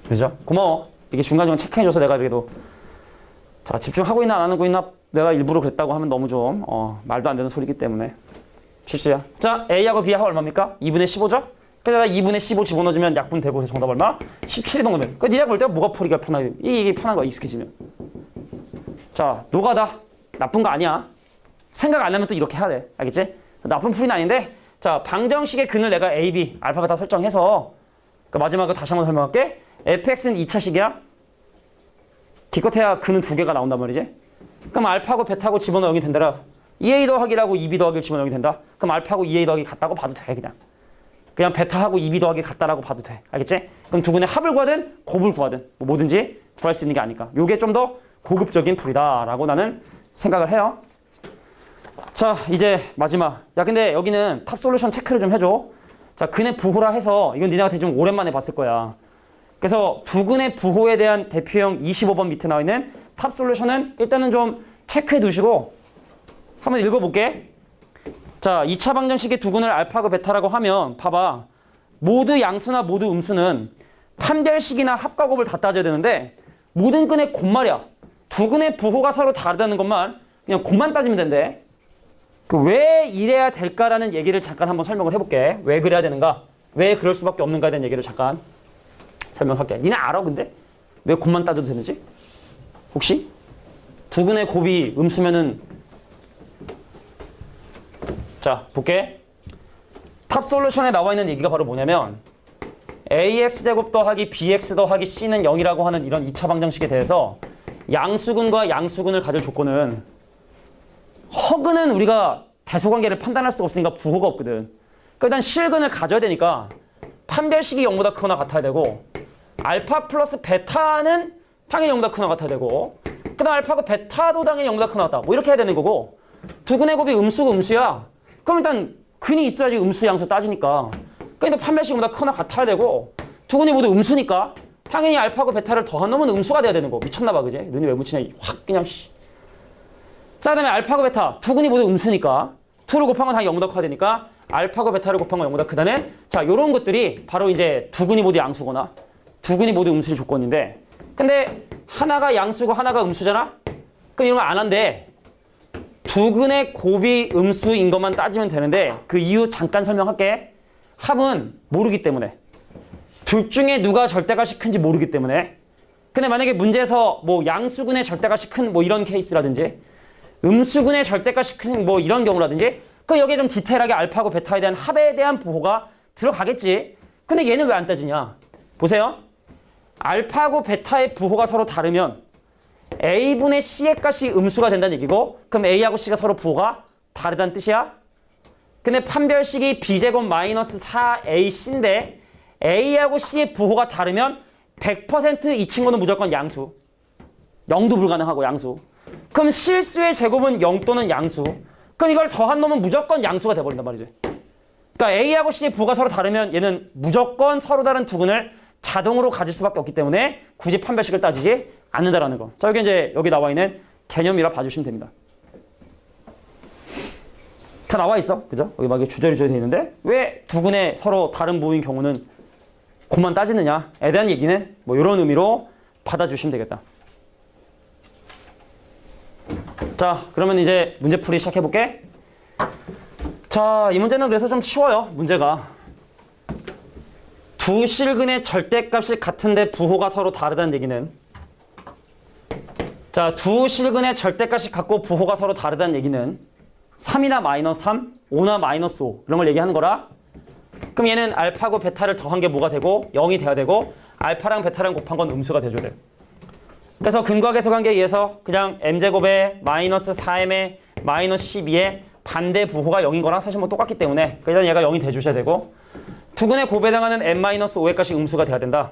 그죠? 고마워. 이게 중간중간 체크해줘서 내가 그래도 자 집중하고 있나 안 하고 있나 내가 일부러 그랬다고 하면 너무 좀 말도 안 되는 소리이기 때문에 실수야. 자, A하고 B하고 얼마입니까? 2분의 15죠? 그래서 2분의 15 집어넣어주면 약분되고 정답 얼마? 17이 넘으면. 그 니가 볼 때 뭐가 풀이가 편하게 이게 편한 거야 익숙해지면. 자, 노가다. 나쁜 거 아니야. 생각 안 하면 또 이렇게 해야 돼. 알겠지? 나쁜 풀이는 아닌데 자, 방정식의 근을 내가 A, B, 알파, 베타 설정해서 그 마지막으로 다시 한번 설명할게. fx는 2차식이야. 기껏해야 근은 2개가 나온단 말이지. 그럼 알파고 베타고 집어넣으면 된다라. 2a 더하기라고 2b 더하기를 집어넣으면 된다. 그럼 알파고 2a 더하기 같다고 봐도 돼 그냥. 그냥 베타하고 2b 더하기 같다라고 봐도 돼. 알겠지? 그럼 두 근의 합을 구하든 곱을 구하든 뭐든지 구할 수 있는 게 아니까. 요게 좀 더 고급적인 풀이다라고 나는 생각을 해요. 자, 이제 마지막. 야, 근데 여기는 탑 솔루션 체크를 좀 해줘. 자, 근의 부호라 해서 이건 니네한테 좀 오랜만에 봤을 거야. 그래서 두 근의 부호에 대한 대표형 25번 밑에 나와 있는 탑 솔루션은 일단은 좀 체크해 두시고 한번 읽어볼게. 자, 2차 방정식의 두 근을 알파고 베타라고 하면 봐봐. 모두 양수나 모두 음수는 판별식이나 합과 곱을 다 따져야 되는데 모든 근의 곱말이야. 두 근의 부호가 서로 다르다는 것만 그냥 곱만 따지면 된대. 왜 이래야 될까라는 얘기를 잠깐 한번 설명을 해볼게. 왜 그래야 되는가? 왜 그럴 수밖에 없는가에 대한 얘기를 잠깐 설명할게. 니네 알아 근데? 왜 곱만 따져도 되는지? 혹시? 두 근의 곱이 음수면은 자, 볼게. 탑 솔루션에 나와 있는 얘기가 바로 뭐냐면 ax제곱 더하기 bx 더하기 c는 0이라고 하는 이런 2차 방정식에 대해서 양수근과 양수근을 가질 조건은 허근은 우리가 대소관계를 판단할 수가 없으니까 부호가 없거든. 그러니까 일단 실근을 가져야 되니까 판별식이 0보다 크거나 같아야 되고 알파 플러스 베타는 당연히 0보다 크거나 같아야 되고 그 다음 알파고 베타도 당연히 0보다 크거나 같다. 뭐 이렇게 해야 되는 거고 두 근의 곱이 음수고 음수야. 그럼 일단 근이 있어야지 음수 양수 따지니까 그러니까 판별식이 0보다 크거나 같아야 되고 두 근이 모두 음수니까 당연히 알파고 베타를 더한 놈은 음수가 돼야 되는 거. 미쳤나봐 그지? 눈이 왜 묻히냐 확 그냥 자, 그다음에 알파고 베타 두 근이 모두 음수니까 2를 곱한 건 당연히 0보다 커야 되니까 알파고 베타를 곱한 건 0보다 크다는 자, 요런 것들이 바로 이제 두 근이 모두 양수거나 두 근이 모두 음수의 조건인데 근데 하나가 양수고 하나가 음수잖아? 그럼 이런 거 안 한대. 두 근의 곱이 음수인 것만 따지면 되는데 그 이유 잠깐 설명할게. 합은 모르기 때문에. 둘 중에 누가 절대값이 큰지 모르기 때문에. 근데 만약에 문제에서 뭐 양수근의 절대값이 큰 뭐 이런 케이스라든지 음수근의 절대값이 큰 뭐 이런 경우라든지 그 여기에 좀 디테일하게 알파고 베타에 대한 합에 대한 부호가 들어가겠지. 근데 얘는 왜 안 따지냐? 보세요. 알파고 베타의 부호가 서로 다르면 A분의 C의 값이 음수가 된다는 얘기고 그럼 A하고 C가 서로 부호가 다르다는 뜻이야. 근데 판별식이 B제곱 마이너스 4AC인데 A하고 C의 부호가 다르면 100% 이 친구는 무조건 양수. 0도 불가능하고 양수. 그럼 실수의 제곱은 0 또는 양수. 그럼 이걸 더한 놈은 무조건 양수가 돼버린단 말이지. 그러니까 A하고 C의 부호가 서로 다르면 얘는 무조건 서로 다른 두 근을 자동으로 가질 수밖에 없기 때문에 굳이 판별식을 따지지 않는다라는 거. 자, 여기 이제 여기 나와 있는 개념이라 봐주시면 됩니다. 다 나와 있어. 그죠? 여기 막 주저리 되어 있는데 왜 두 근의 서로 다른 부호인 경우는 그만 따지느냐에 대한 얘기는 뭐 이런 의미로 받아주시면 되겠다. 자, 그러면 이제 문제풀이 시작해볼게. 자, 이 문제는 그래서 좀 쉬워요. 문제가 두 실근의 절대값이 같은데 부호가 서로 다르다는 얘기는 자, 두 실근의 절대값이 같고 부호가 서로 다르다는 얘기는 3이나 마이너스 3, 5나 마이너스 5 이런 걸 얘기하는 거라. 그럼 얘는 알파고 베타를 더한 게 뭐가 되고 0이 돼야 되고 알파랑 베타랑 곱한 건 음수가 돼줘야 돼. 그래서 근과 계수 관계에 의해서 그냥 m제곱에 마이너스 4m에 마이너스 12에 반대 부호가 0인 거랑 사실 뭐 똑같기 때문에 일단 얘가 0이 돼주셔야 되고 두 근의 곱에 해당하는 n-5의 값이 음수가 돼야 된다.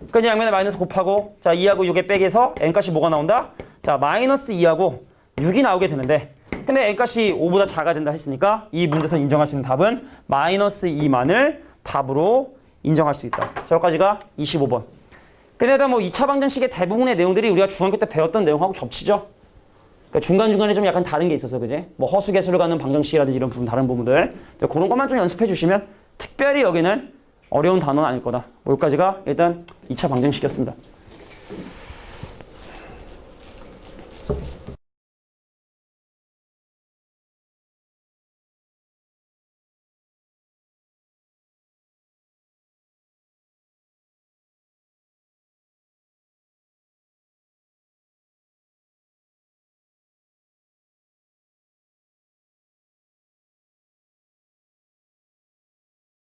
그냥 양면에 마이너스 곱하고 자 2하고 6의 빼기해서 n값이 뭐가 나온다? 자 마이너스 2하고 6이 나오게 되는데 근데 n값이 5보다 작아야 된다 했으니까 이 문제에서 인정할 수 있는 답은 마이너스 2만을 답으로 인정할 수 있다. 자, 여기까지가 25번. 근데 일단 뭐 2차 방정식의 대부분의 내용들이 우리가 중학교 때 배웠던 내용하고 겹치죠. 그러니까 중간중간에 좀 약간 다른 게 있어서 그지? 뭐 허수개수를 가는 방정식이라든지 이런 부분 다른 부분들 그런 것만 좀 연습해 주시면 특별히 여기는 어려운 단어는 아닐 거다. 뭐 여기까지가 일단 2차 방정식이었습니다.